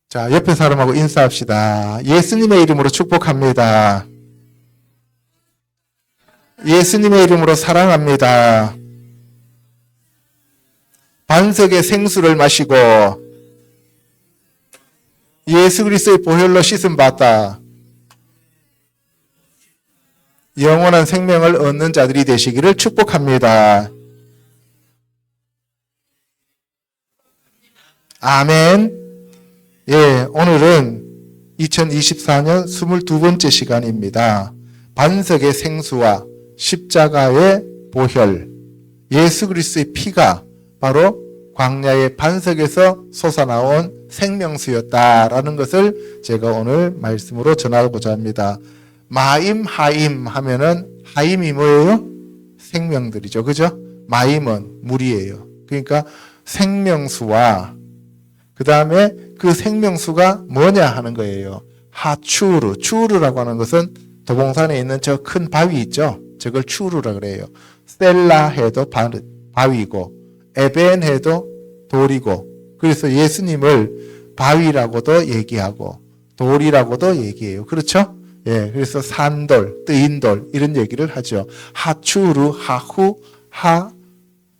자, 옆에 사람하고 인사합시다. 예수님의 이름으로 축복합니다. 예수님의 이름으로 사랑합니다. 반석의 생수를 마시고 예수 그리스도의 보혈로 씻음 받다 영원한 생명을 얻는 자들이 되시기를 축복합니다. 아멘. 예, 오늘은 2024년 22번째 시간입니다. 반석의 생수와 십자가의 보혈, 예수 그리스도의 피가 바로 광야의 반석에서 솟아나온 생명수였다라는 것을 제가 오늘 말씀으로 전하고자 합니다. 마임, 하임 하면은 하임이 뭐예요? 생명들이죠. 그죠? 마임은 물이에요. 그러니까 생명수와 그 다음에 그 생명수가 뭐냐 하는 거예요. 하추르, 추르라고 하는 것은 도봉산에 있는 저 큰 바위 있죠. 저걸 추르라 그래요. 셀라 해도 바위고 에벤 해도 돌이고 그래서 예수님을 바위라고도 얘기하고 돌이라고도 얘기해요. 그렇죠? 예, 그래서 산돌, 뜨인돌 이런 얘기를 하죠. 하추르, 하후,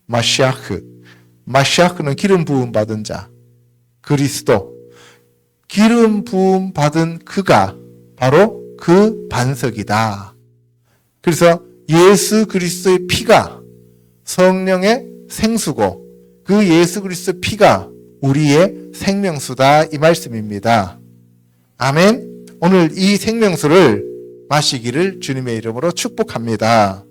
마시아흐. 마시아흐는 기름 부음 받은 자. 그리스도. 기름 부음 받은 그가 바로 그 반석이다. 그래서 예수 그리스도의 피가 성령의 생수고 그 예수 그리스도의 피가 우리의 생명수다 이 말씀입니다. 아멘. 오늘 이 생명수를 마시기를 주님의 이름으로 축복합니다.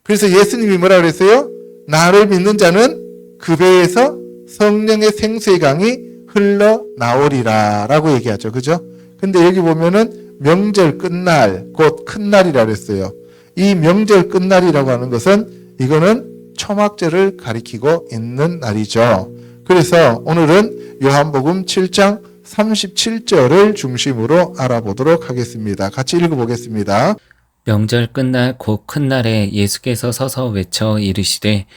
그래서 예수님이 뭐라 그랬어요? 나를 믿는 자는 그 배에서 성령의 생수의 강이 흘러나오리라 라고 얘기하죠. 그죠? 근데 여기 보면은 명절 끝날, 곧 큰 날이라 그랬어요. 이 명절 끝날이라고 하는 것은 이거는 초막절을 가리키고 있는 날이죠. 그래서 오늘은 요한복음 7장 37절을 중심으로 알아보도록 하겠습니다. 같이 읽어보겠습니다. 명절 끝날 곧 큰 날에 예수께서 서서 외쳐 이르시되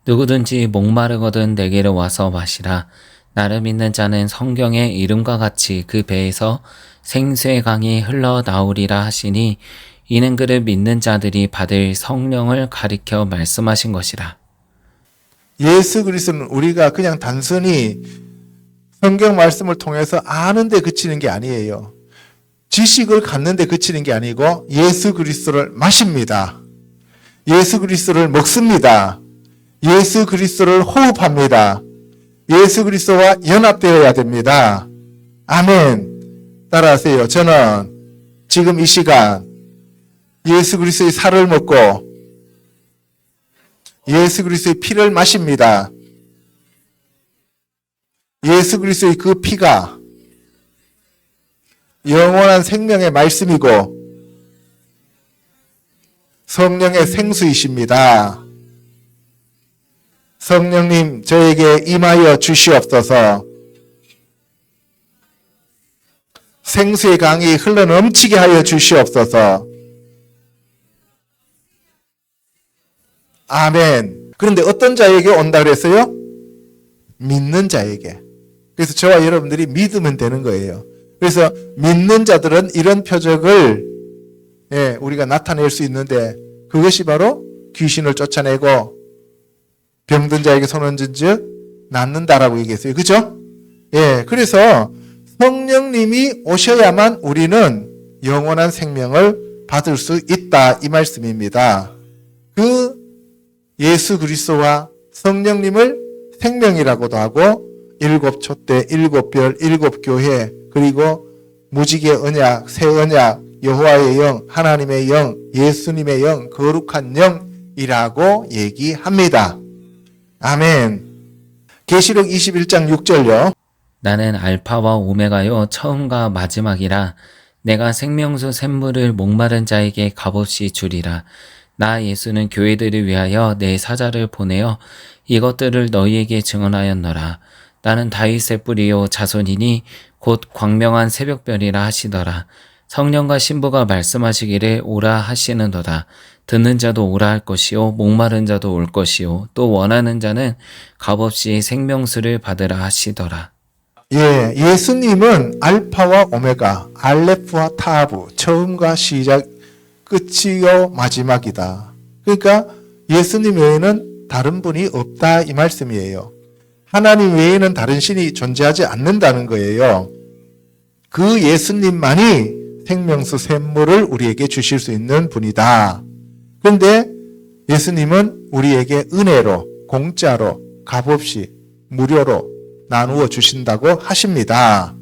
누구든지 목마르거든 내게로 와서 마시라. 나를 믿는 자는 성경의 이름과 같이 그 배에서 생수의 강이 흘러나오리라 하시니 이는 그를 믿는 자들이 받을 성령을 가리켜 말씀하신 것이라. 예수 그리스도는 우리가 그냥 단순히 성경 말씀을 통해서 아는 데 그치는 게 아니에요. 지식을 갖는 데 그치는 게 아니고 예수 그리스도를 마십니다. 예수 그리스도를 먹습니다. 예수 그리스도를 호흡합니다. 예수 그리스도와 연합되어야 됩니다. 아멘. 따라하세요. 저는 지금 이 시간 예수 그리스도의 살을 먹고 예수 그리스도의 피를 마십니다. 예수 그리스도의 그 피가 영원한 생명의 말씀이고 성령의 생수이십니다. 성령님 저에게 임하여 주시옵소서. 생수의 강이 흘러넘치게 하여 주시옵소서. 아멘. 그런데 어떤 자에게 온다 그랬어요? 믿는 자에게. 그래서 저와 여러분들이 믿으면 되는 거예요. 그래서 믿는 자들은 이런 표적을 우리가 나타낼 수 있는데 그것이 바로 귀신을 쫓아내고 병든 자에게 손 얹은 즉 낫는다라고 얘기했어요. 그죠? 예, 그래서 성령님이 오셔야만 우리는 영원한 생명을 받을 수 있다 이 말씀입니다. 그 예수 그리스도와 성령님을 생명이라고도 하고 일곱 촛대, 일곱 별, 일곱 교회 그리고 무지개 언약, 새 언약, 여호와의 영, 하나님의 영, 예수님의 영, 거룩한 영이라고 얘기합니다. 아멘. 계시록 21장 6절요. 나는 알파와 오메가요 처음과 마지막이라. 내가 생명수 샘물을 목마른 자에게 값없이 주리라. 나 예수는 교회들을 위하여 내 사자를 보내어 이것들을 너희에게 증언하였노라. 나는 다윗의 뿌리요 자손이니 곧 광명한 새벽별이라 하시더라. 성령과 신부가 말씀하시기를 오라 하시는도다. 듣는 자도 오라 할 것이요 목마른 자도 올 것이요 또 원하는 자는 값없이 생명수를 받으라 하시더라. 예, 예수님은 알파와 오메가, 알레프와 타브, 처음과 시작, 끝이요 마지막이다. 그러니까 예수님 외에는 다른 분이 없다 이 말씀이에요. 하나님 외에는 다른 신이 존재하지 않는다는 거예요. 그 예수님만이 생명수 샘물을 우리에게 주실 수 있는 분이다. 그런데 예수님은 우리에게 은혜로, 공짜로, 값없이, 무료로 나누어 주신다고 하십니다.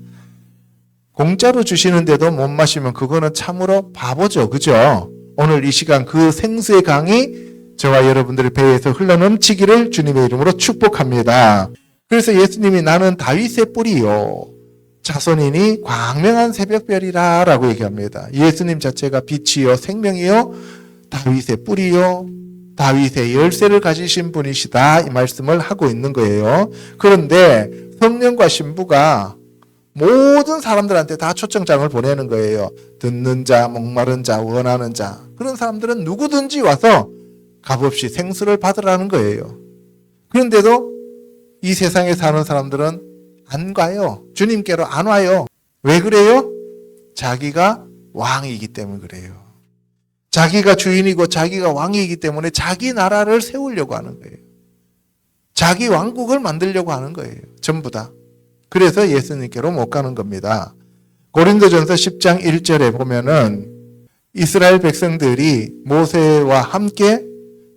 공짜로 주시는데도 못 마시면 그거는 참으로 바보죠. 그죠? 오늘 이 시간 그 생수의 강이 저와 여러분들의 배에서 흘러넘치기를 주님의 이름으로 축복합니다. 그래서 예수님이 나는 다윗의 뿌리요 자손이니 광명한 새벽별이라 라고 얘기합니다. 예수님 자체가 빛이요 생명이요 다윗의 뿌리요 다윗의 열쇠를 가지신 분이시다 이 말씀을 하고 있는 거예요. 그런데 성령과 신부가 모든 사람들한테 다 초청장을 보내는 거예요. 듣는 자, 목마른 자, 원하는 자 그런 사람들은 누구든지 와서 값없이 생수를 받으라는 거예요. 그런데도 이 세상에 사는 사람들은 안 가요. 주님께로 안 와요. 왜 그래요? 자기가 왕이기 때문에 그래요. 자기가 주인이고 자기가 왕이기 때문에 자기 나라를 세우려고 하는 거예요. 자기 왕국을 만들려고 하는 거예요. 전부 다. 그래서 예수님께로 못 가는 겁니다. 고린도전서 10장 1절에 보면은 이스라엘 백성들이 모세와 함께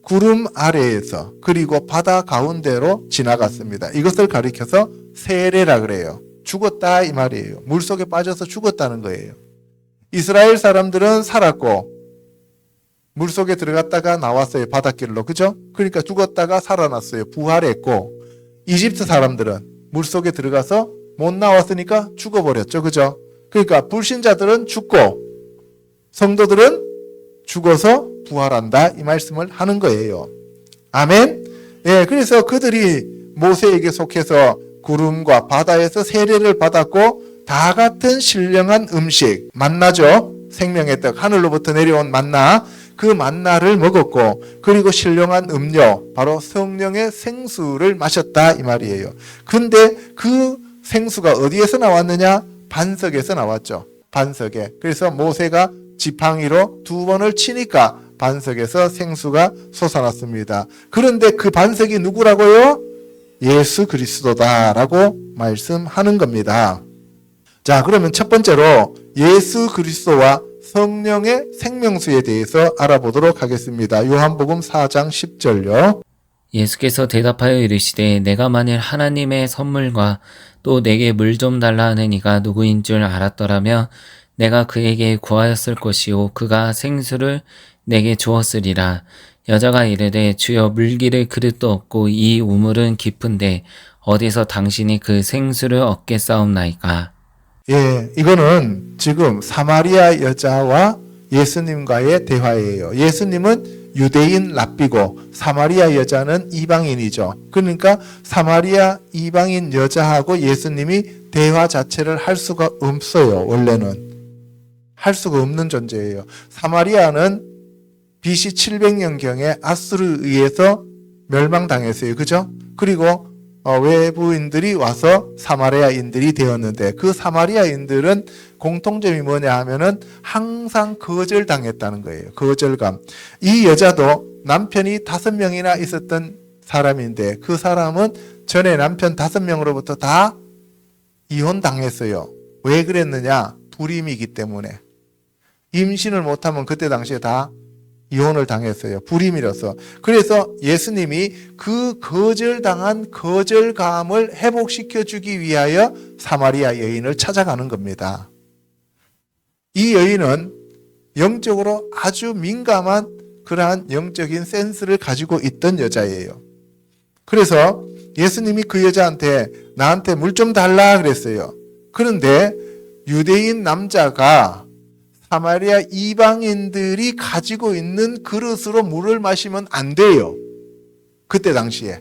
구름 아래에서 그리고 바다 가운데로 지나갔습니다. 이것을 가리켜서 세례라 그래요. 죽었다 이 말이에요. 물속에 빠져서 죽었다는 거예요. 이스라엘 사람들은 살았고 물속에 들어갔다가 나왔어요. 바닷길로. 그죠? 그러니까 죽었다가 살아났어요. 부활했고 이집트 사람들은 물속에 들어가서 못 나왔으니까 죽어버렸죠. 그죠? 그러니까 불신자들은 죽고 성도들은 죽어서 부활한다 이 말씀을 하는 거예요. 아멘. 예, 그래서 그들이 모세에게 속해서 구름과 바다에서 세례를 받았고 다 같은 신령한 음식 만나죠. 생명의 떡 하늘로부터 내려온 만나 그 만나를 먹었고 그리고 신령한 음료 바로 성령의 생수를 마셨다 이 말이에요. 근데 그 생수가 어디에서 나왔느냐? 반석에서 나왔죠. 반석에. 그래서 모세가 지팡이로 2번을 치니까 반석에서 생수가 솟아났습니다. 그런데 그 반석이 누구라고요? 예수 그리스도다라고 말씀하는 겁니다. 자, 그러면 첫 번째로 예수 그리스도와 성령의 생명수에 대해서 알아보도록 하겠습니다. 요한복음 4장 10절요. 예수께서 대답하여 이르시되 내가 만일 하나님의 선물과 또 내게 물 좀 달라 하는 이가 누구인 줄 알았더라면 내가 그에게 구하였을 것이요 그가 생수를 내게 주었으리라. 여자가 이르되 주여 물기를 그릇도 없고 이 우물은 깊은데 어디서 당신이 그 생수를 얻겠사옵나이까. 예, 이거는 지금 사마리아 여자와 예수님과의 대화예요. 예수님은 유대인 랍비고 사마리아 여자는 이방인이죠. 그러니까 사마리아 이방인 여자하고 예수님이 대화 자체를 할 수가 없어요. 원래는 할 수가 없는 존재예요. 사마리아는 BC 700년경에 아수르에 의해서 멸망당했어요. 그죠? 그리고 외부인들이 와서 사마리아인들이 되었는데 그 사마리아인들은 공통점이 뭐냐 하면은 항상 거절당했다는 거예요. 거절감. 이 여자도 남편이 5명이나 있었던 사람인데 그 사람은 전에 남편 5명으로부터 다 이혼당했어요. 왜 그랬느냐? 불임이기 때문에. 임신을 못하면 그때 당시에 다 이혼을 당했어요. 불임이라서. 그래서 예수님이 그 거절당한 거절감을 회복시켜 주기 위하여 사마리아 여인을 찾아가는 겁니다. 이 여인은 영적으로 아주 민감한 그러한 영적인 센스를 가지고 있던 여자예요. 그래서 예수님이 그 여자한테 나한테 물 좀 달라 그랬어요. 그런데 유대인 남자가 사마리아 이방인들이 가지고 있는 그릇으로 물을 마시면 안 돼요. 그때 당시에.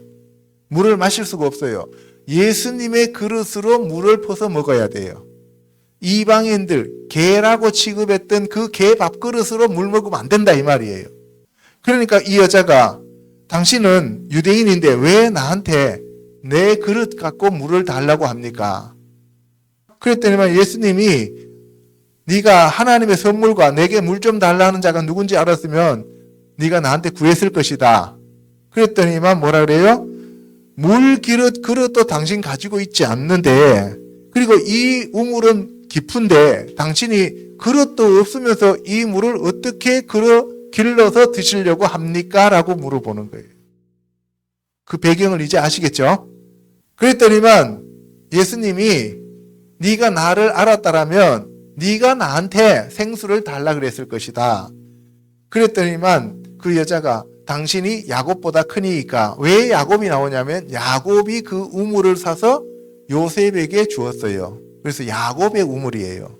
물을 마실 수가 없어요. 예수님의 그릇으로 물을 퍼서 먹어야 돼요. 이방인들, 개라고 취급했던 그 개 밥그릇으로 물 먹으면 안 된다 이 말이에요. 그러니까 이 여자가 당신은 유대인인데 왜 나한테 내 그릇 갖고 물을 달라고 합니까? 그랬더니만 예수님이 네가 하나님의 선물과 내게 물 좀 달라는 자가 누군지 알았으면 네가 나한테 구했을 것이다. 그랬더니만 뭐라 그래요? 물 그릇도 당신 가지고 있지 않는데, 그리고 이 우물은 깊은데 당신이 그릇도 없으면서 이 물을 어떻게 길러서 드시려고 합니까? 라고 물어보는 거예요. 그 배경을 이제 아시겠죠? 그랬더니만 예수님이 네가 나를 알았다라면 네가 나한테 생수를 달라 그랬을 것이다. 그랬더니만 그 여자가 당신이 야곱보다 크니까, 왜 야곱이 나오냐면 야곱이 그 우물을 사서 요셉에게 주었어요. 그래서 야곱의 우물이에요.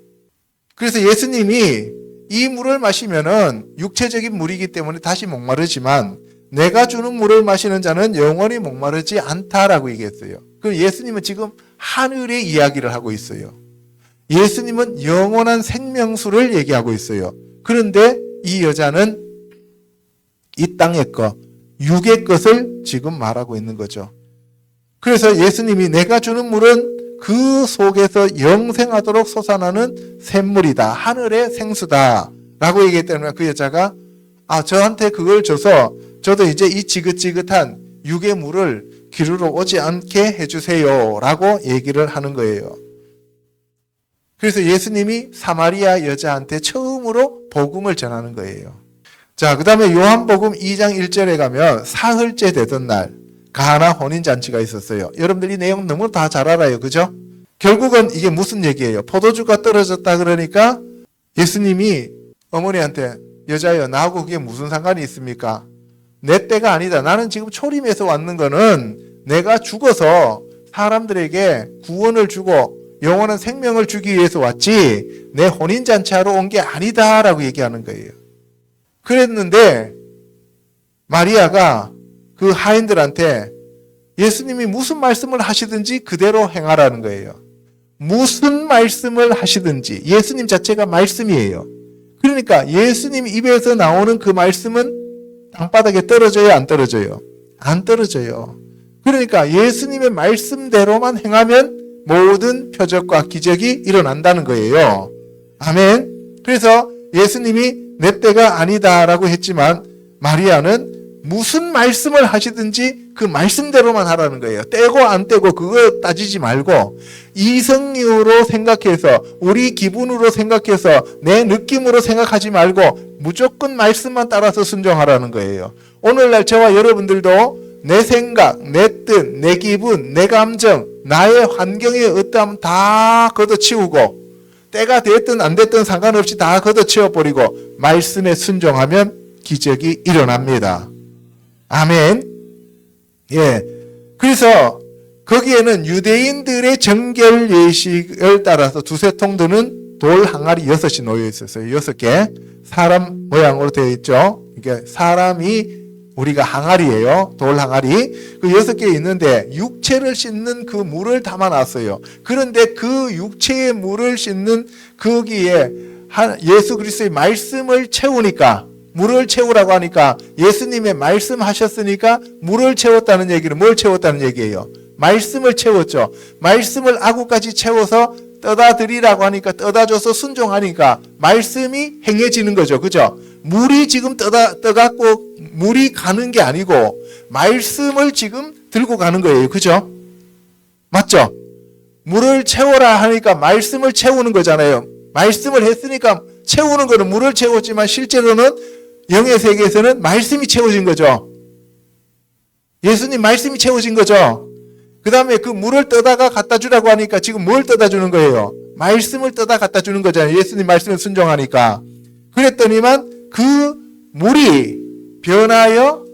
그래서 예수님이 이 물을 마시면은 육체적인 물이기 때문에 다시 목마르지만 내가 주는 물을 마시는 자는 영원히 목마르지 않다라고 얘기했어요. 그럼 예수님은 지금 하늘의 이야기를 하고 있어요. 예수님은 영원한 생명수를 얘기하고 있어요. 그런데 이 여자는 이 땅의 것, 육의 것을 지금 말하고 있는 거죠. 그래서 예수님이 내가 주는 물은 그 속에서 영생하도록 솟아나는 샘물이다. 하늘의 생수다. 라고 얘기했기 때문에 그 여자가 저한테 그걸 줘서 저도 이제 이 지긋지긋한 육의 물을 기르러 오지 않게 해주세요. 라고 얘기를 하는 거예요. 그래서 예수님이 사마리아 여자한테 처음으로 복음을 전하는 거예요. 자, 그 다음에 요한복음 2장 1절에 가면 사흘째 되던 날 가나 혼인잔치가 있었어요. 여러분들 이 내용 너무 다 잘 알아요. 그죠? 결국은 이게 무슨 얘기예요? 포도주가 떨어졌다 그러니까 예수님이 어머니한테 여자여 나하고 그게 무슨 상관이 있습니까? 내 때가 아니다. 나는 지금 초림에서 왔는 거는 내가 죽어서 사람들에게 구원을 주고 영원한 생명을 주기 위해서 왔지 내 혼인잔치하러 온 게 아니다 라고 얘기하는 거예요. 그랬는데 마리아가 그 하인들한테 예수님이 무슨 말씀을 하시든지 그대로 행하라는 거예요. 무슨 말씀을 하시든지, 예수님 자체가 말씀이에요. 그러니까 예수님 입에서 나오는 그 말씀은 땅바닥에 떨어져요, 안 떨어져요? 안 떨어져요. 그러니까 예수님의 말씀대로만 행하면 모든 표적과 기적이 일어난다는 거예요. 아멘. 그래서 예수님이 내 때가 아니다라고 했지만 마리아는 무슨 말씀을 하시든지 그 말씀대로만 하라는 거예요. 떼고 안 떼고 그거 따지지 말고 이성으로 생각해서 우리 기분으로 생각해서 내 느낌으로 생각하지 말고 무조건 말씀만 따라서 순종하라는 거예요. 오늘날 저와 여러분들도 내 생각, 내 뜻, 내 기분, 내 감정, 나의 환경의 어떠함 다 걷어치우고 때가 됐든 안 됐든 상관없이 다 걷어치워버리고 말씀에 순종하면 기적이 일어납니다. 아멘. 예. 그래서 거기에는 유대인들의 정결 예식을 따라서 두세 통 드는 돌 항아리 6이 놓여 있었어요. 6개. 사람 모양으로 되어 있죠. 이게 사람이 우리가 항아리예요. 돌 항아리. 그 6개 있는데 육체를 씻는 그 물을 담아놨어요. 그런데 그 육체의 물을 씻는 거기에 예수 그리스도의 말씀을 채우니까, 물을 채우라고 하니까 예수님의 말씀하셨으니까 물을 채웠다는 얘기는 뭘 채웠다는 얘기예요? 말씀을 채웠죠. 말씀을 아구까지 채워서 떠다 드리라고 하니까 떠다줘서 순종하니까 말씀이 행해지는 거죠. 그죠? 물이 지금 떠갖고 물이 가는 게 아니고 말씀을 지금 들고 가는 거예요. 그죠? 맞죠? 물을 채워라 하니까 말씀을 채우는 거잖아요. 말씀을 했으니까 채우는 거는 물을 채웠지만 실제로는 영의 세계에서는 말씀이 채워진 거죠. 예수님 말씀이 채워진 거죠. 그 다음에 그 물을 떠다가 갖다 주라고 하니까 지금 뭘 떠다 주는 거예요? 말씀을 떠다 갖다 주는 거잖아요. 예수님 말씀을 순종하니까. 그랬더니만 그 물이 변하여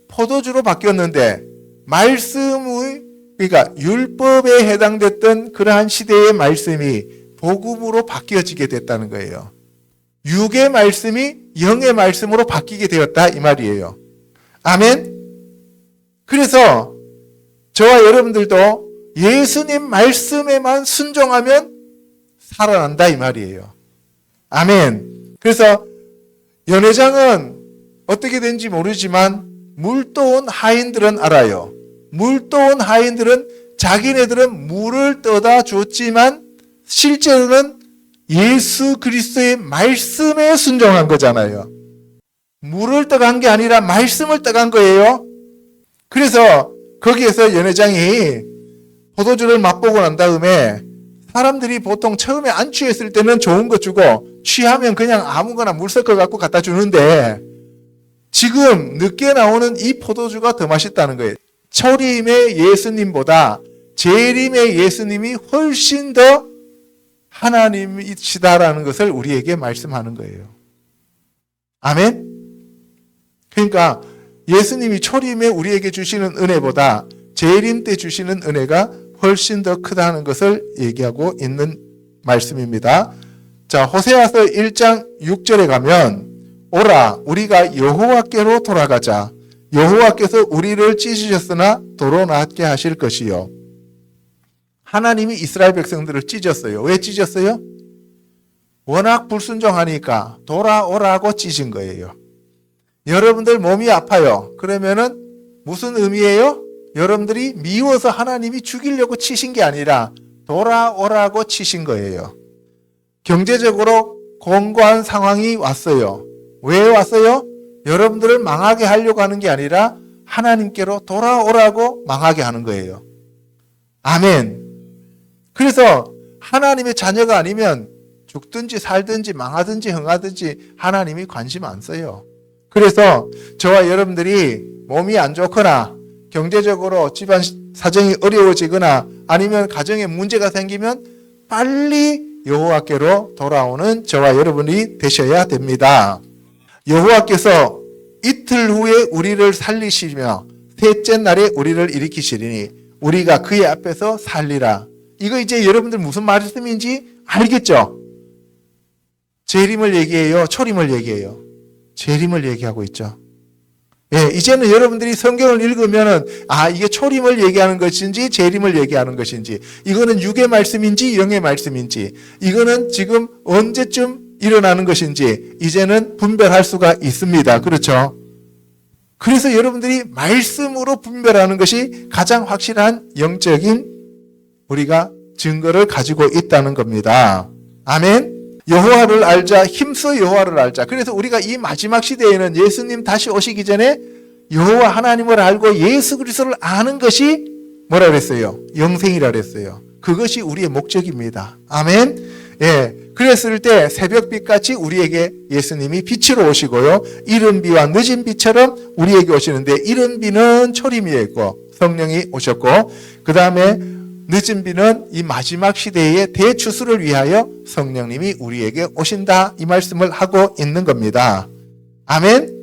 포도주로 바뀌었는데 말씀의, 그러니까 율법에 해당됐던 그러한 시대의 말씀이 복음으로 바뀌어지게 됐다는 거예요. 육의 말씀이 영의 말씀으로 바뀌게 되었다 이 말이에요. 아멘. 그래서 저와 여러분들도 예수님 말씀에만 순종하면 살아난다 이 말이에요. 아멘. 그래서 연회장은 어떻게 된지 모르지만 물도온 하인들은 알아요. 물도온 하인들은 자기네들은 물을 떠다 줬지만 실제로는 예수 그리스도의 말씀에 순종한 거잖아요. 물을 떠간 게 아니라 말씀을 떠간 거예요. 그래서 거기에서 연회장이 포도주를 맛보고 난 다음에 사람들이 보통 처음에 안 취했을 때는 좋은 거 주고 취하면 그냥 아무거나 물 섞어 갖고 갖다 주는데 지금 늦게 나오는 이 포도주가 더 맛있다는 거예요. 초림의 예수님보다 재림의 예수님이 훨씬 더 하나님이시다라는 것을 우리에게 말씀하는 거예요. 아멘? 그러니까 예수님이 초림에 우리에게 주시는 은혜보다 재림 때 주시는 은혜가 훨씬 더 크다는 것을 얘기하고 있는 말씀입니다. 자, 호세아서 1장 6절에 가면 오라 우리가 여호와께로 돌아가자. 여호와께서 우리를 찢으셨으나 도로 낫게 하실 것이요. 하나님이 이스라엘 백성들을 찢었어요. 왜 찢었어요? 워낙 불순종하니까 돌아오라고 찢은 거예요. 여러분들 몸이 아파요. 그러면은 무슨 의미예요? 여러분들이 미워서 하나님이 죽이려고 치신 게 아니라 돌아오라고 치신 거예요. 경제적으로 곤고한 상황이 왔어요. 왜 왔어요? 여러분들을 망하게 하려고 하는 게 아니라 하나님께로 돌아오라고 망하게 하는 거예요. 아멘. 그래서 하나님의 자녀가 아니면 죽든지 살든지 망하든지 흥하든지 하나님이 관심 안 써요. 그래서 저와 여러분들이 몸이 안 좋거나 경제적으로 집안 사정이 어려워지거나 아니면 가정에 문제가 생기면 빨리 여호와께로 돌아오는 저와 여러분이 되셔야 됩니다. 여호와께서 이틀 후에 우리를 살리시며 셋째 날에 우리를 일으키시리니 우리가 그의 앞에서 살리라. 이거 이제 여러분들 무슨 말씀인지 알겠죠? 재림을 얘기해요? 초림을 얘기해요? 재림을 얘기하고 있죠. 예, 이제는 여러분들이 성경을 읽으면은 이게 초림을 얘기하는 것인지 재림을 얘기하는 것인지 이거는 육의 말씀인지 영의 말씀인지 이거는 지금 언제쯤 일어나는 것인지 이제는 분별할 수가 있습니다. 그렇죠? 그래서 여러분들이 말씀으로 분별하는 것이 가장 확실한 영적인 우리가 증거를 가지고 있다는 겁니다. 아멘. 여호와를 알자, 힘써 여호와를 알자. 그래서 우리가 이 마지막 시대에는 예수님 다시 오시기 전에 여호와 하나님을 알고 예수 그리스도를 아는 것이 뭐라 그랬어요? 영생이라 그랬어요. 그것이 우리의 목적입니다. 아멘. 예. 그랬을 때 새벽빛같이 우리에게 예수님이 빛으로 오시고요. 이른 비와 늦은 비처럼 우리에게 오시는데 이른 비는 초림이 있고 성령이 오셨고 그 다음에 늦은 비는 이 마지막 시대의 대추수를 위하여 성령님이 우리에게 오신다. 이 말씀을 하고 있는 겁니다. 아멘.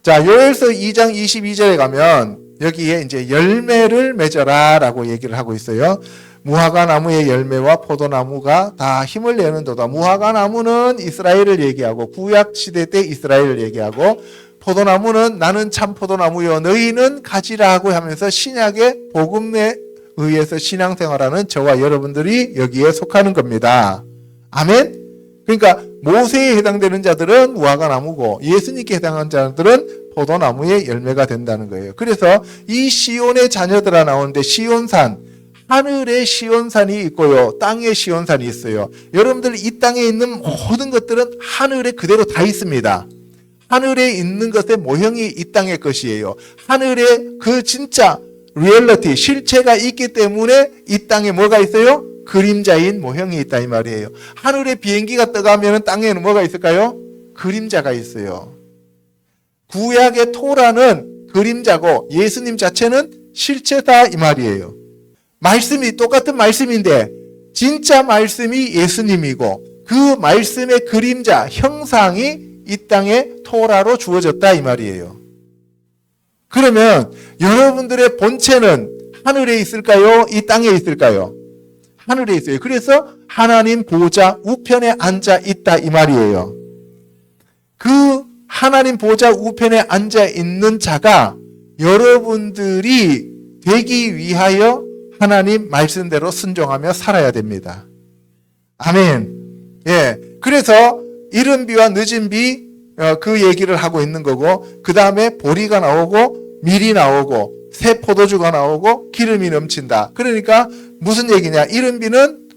자, 요엘서 2장 22절에 가면 여기에 이제 열매를 맺어라 라고 얘기를 하고 있어요. 무화과 나무의 열매와 포도나무가 다 힘을 내는도다. 무화과 나무는 이스라엘을 얘기하고 구약 시대 때 이스라엘을 얘기하고 포도나무는 나는 참 포도나무요 너희는 가지라고 하면서 신약의 복음에 의해서 신앙생활하는 저와 여러분들이 여기에 속하는 겁니다. 아멘. 그러니까 모세에 해당되는 자들은 무화과 나무고 예수님께 해당하는 자들은 포도나무의 열매가 된다는 거예요. 그래서 이 시온의 자녀들아 나오는데 시온산 하늘에 시온산이 있고요. 땅에 시온산이 있어요. 여러분들 이 땅에 있는 모든 것들은 하늘에 그대로 다 있습니다. 하늘에 있는 것의 모형이 이 땅의 것이에요. 하늘에 그 진짜 리얼리티, 실체가 있기 때문에 이 땅에 뭐가 있어요? 그림자인 모형이 있다 이 말이에요. 하늘에 비행기가 떠가면 땅에는 뭐가 있을까요? 그림자가 있어요. 구약의 토라는 그림자고 예수님 자체는 실체다 이 말이에요. 말씀이 똑같은 말씀인데 진짜 말씀이 예수님이고 그 말씀의 그림자, 형상이 이 땅에 토라로 주어졌다 이 말이에요. 그러면 여러분들의 본체는 하늘에 있을까요? 이 땅에 있을까요? 하늘에 있어요. 그래서 하나님 보좌 우편에 앉아 있다 이 말이에요. 그 하나님 보좌 우편에 앉아 있는 자가 여러분들이 되기 위하여 하나님 말씀대로 순종하며 살아야 됩니다. 아멘. 예. 그래서 이른 비와 늦은 비 그 얘기를 하고 있는 거고 그 다음에 보리가 나오고 밀이 나오고 새 포도주가 나오고 기름이 넘친다. 그러니까 무슨 얘기냐? 이른 비는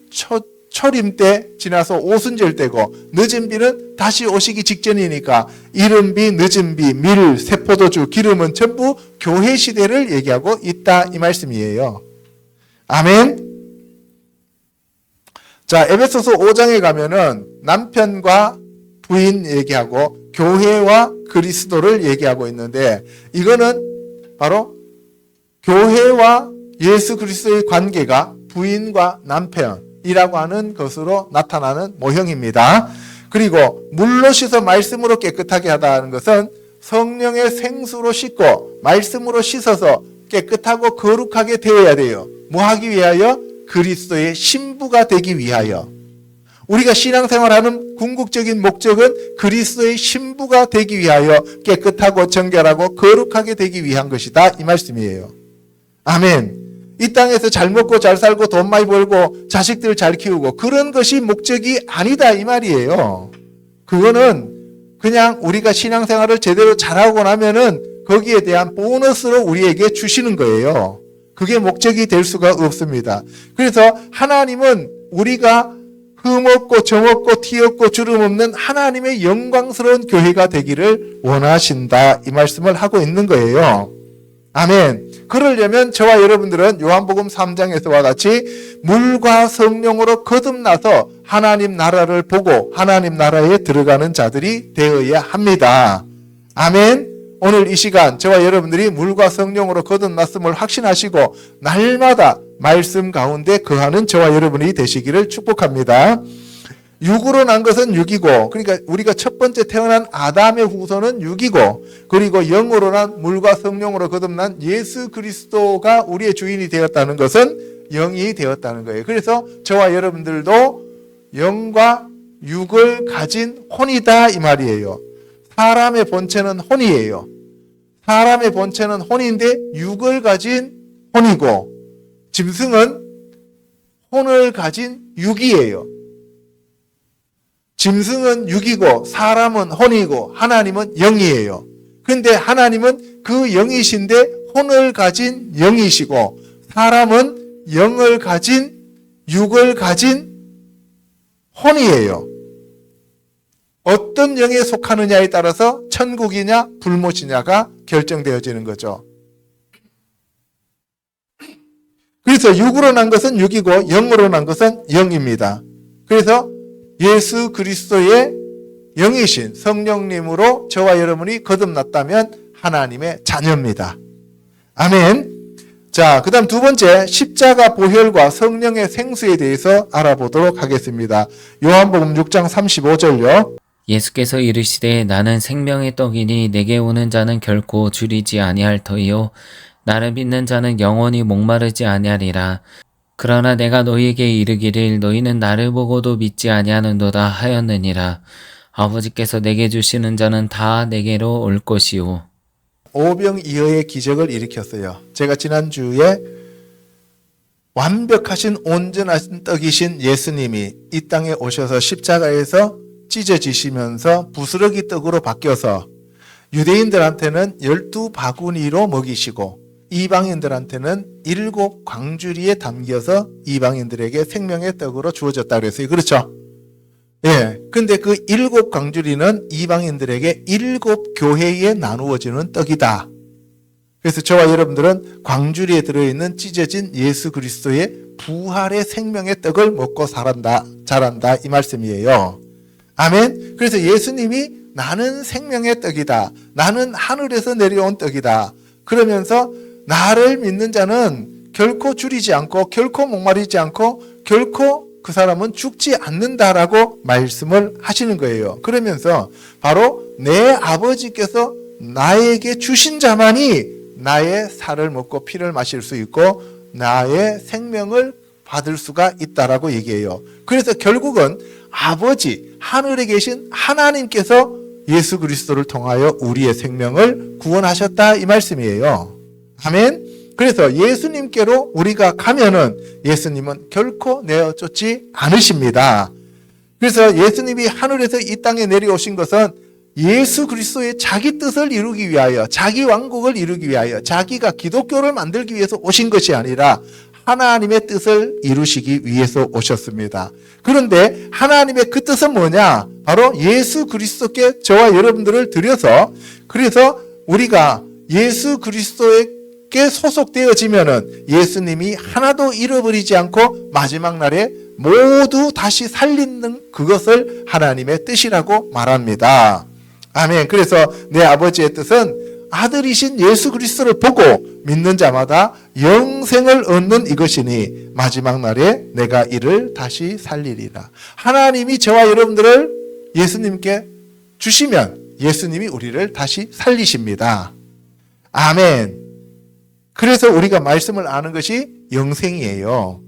초림 때 지나서 오순절 때고 늦은 비는 다시 오시기 직전이니까 이른 비, 늦은 비, 밀, 세포도주, 기름은 전부 교회 시대를 얘기하고 있다 이 말씀이에요. 아멘. 자, 에베소서 5장에 가면은 남편과 부인 얘기하고 교회와 그리스도를 얘기하고 있는데 이거는 바로 교회와 예수 그리스도의 관계가 부인과 남편이라고 하는 것으로 나타나는 모형입니다. 그리고 물로 씻어 말씀으로 깨끗하게 하다는 것은 성령의 생수로 씻고 말씀으로 씻어서 깨끗하고 거룩하게 되어야 돼요. 뭐 하기 위하여? 그리스도의 신부가 되기 위하여. 우리가 신앙생활하는 궁극적인 목적은 그리스도의 신부가 되기 위하여 깨끗하고 정결하고 거룩하게 되기 위한 것이다 이 말씀이에요. 아멘. 이 땅에서 잘 먹고 잘 살고 돈 많이 벌고 자식들 잘 키우고 그런 것이 목적이 아니다 이 말이에요. 그거는 그냥 우리가 신앙생활을 제대로 잘하고 나면은 거기에 대한 보너스로 우리에게 주시는 거예요. 그게 목적이 될 수가 없습니다. 그래서 하나님은 우리가 흠없고 정없고 티없고 주름 없는 하나님의 영광스러운 교회가 되기를 원하신다 이 말씀을 하고 있는 거예요. 아멘. 그러려면 저와 여러분들은 요한복음 3장에서와 같이 물과 성령으로 거듭나서 하나님 나라를 보고 하나님 나라에 들어가는 자들이 되어야 합니다. 아멘. 오늘 이 시간 저와 여러분들이 물과 성령으로 거듭났음을 확신하시고 날마다 말씀 가운데 거하는 저와 여러분이 되시기를 축복합니다. 육으로 난 것은 육이고, 그러니까 우리가 첫 번째 태어난 아담의 후손은 육이고, 그리고 영으로 난 물과 성령으로 거듭난 예수 그리스도가 우리의 주인이 되었다는 것은 영이 되었다는 거예요. 그래서 저와 여러분들도 영과 육을 가진 혼이다 이 말이에요. 사람의 본체는 혼이에요. 사람의 본체는 혼인데 육을 가진 혼이고, 짐승은 혼을 가진 육이에요. 짐승은 육이고 사람은 혼이고 하나님은 영이에요. 그런데 하나님은 그 영이신데 혼을 가진 영이시고 사람은 영을 가진 육을 가진 혼이에요. 어떤 영에 속하느냐에 따라서 천국이냐 불못이냐가 결정되어지는 거죠. 그래서 육으로 난 것은 육이고 영으로 난 것은 영입니다. 그래서 예수 그리스도의 영이신 성령님으로 저와 여러분이 거듭났다면 하나님의 자녀입니다. 아멘. 자, 그 다음 두 번째 십자가 보혈과 성령의 생수에 대해서 알아보도록 하겠습니다. 요한복음 6장 35절요. 예수께서 이르시되 나는 생명의 떡이니 내게 오는 자는 결코 줄이지 아니할 터이요 나를 믿는 자는 영원히 목마르지 아니하리라. 그러나 내가 너희에게 이르기를 너희는 나를 보고도 믿지 아니하는도다 하였느니라. 아버지께서 내게 주시는 자는 다 내게로 올 것이요. 오병이어의 기적을 일으켰어요. 제가 지난주에 완벽하신 온전하신 떡이신 예수님이 이 땅에 오셔서 십자가에서 찢어지시면서 부스러기 떡으로 바뀌어서 유대인들한테는 12바구니로 먹이시고 이방인들한테는 7 광주리에 담겨서 이방인들에게 생명의 떡으로 주어졌다 그랬어요. 그렇죠? 예. 근데 그 7 광주리는 이방인들에게 7 교회에 나누어지는 떡이다. 그래서 저와 여러분들은 광주리에 들어있는 찢어진 예수 그리스도의 부활의 생명의 떡을 먹고 자란다 이 말씀이에요. 아멘. 그래서 예수님이 나는 생명의 떡이다. 나는 하늘에서 내려온 떡이다. 그러면서 나를 믿는 자는 결코 줄이지 않고 결코 목마르지 않고 결코 그 사람은 죽지 않는다라고 말씀을 하시는 거예요. 그러면서 바로 내 아버지께서 나에게 주신 자만이 나의 살을 먹고 피를 마실 수 있고 나의 생명을 받을 수가 있다라고 얘기해요. 그래서 결국은 아버지 하늘에 계신 하나님께서 예수 그리스도를 통하여 우리의 생명을 구원하셨다 이 말씀이에요. 아멘. 그래서 예수님께로 우리가 가면은 예수님은 결코 내어쫓지 않으십니다. 그래서 예수님이 하늘에서 이 땅에 내려오신 것은 예수 그리스도의 자기 뜻을 이루기 위하여 자기 왕국을 이루기 위하여 자기가 기독교를 만들기 위해서 오신 것이 아니라 하나님의 뜻을 이루시기 위해서 오셨습니다. 그런데 하나님의 그 뜻은 뭐냐? 바로 예수 그리스도께 저와 여러분들을 들여서, 그래서 우리가 예수 그리스도에게 소속되어지면은 예수님이 하나도 잃어버리지 않고 마지막 날에 모두 다시 살리는 그것을 하나님의 뜻이라고 말합니다. 아멘. 그래서 내 아버지의 뜻은 아들이신 예수 그리스도를 보고 믿는 자마다 영생을 얻는 이것이니 마지막 날에 내가 이를 다시 살리리라. 하나님이 저와 여러분들을 예수님께 주시면 예수님이 우리를 다시 살리십니다. 아멘. 그래서 우리가 말씀을 아는 것이 영생이에요.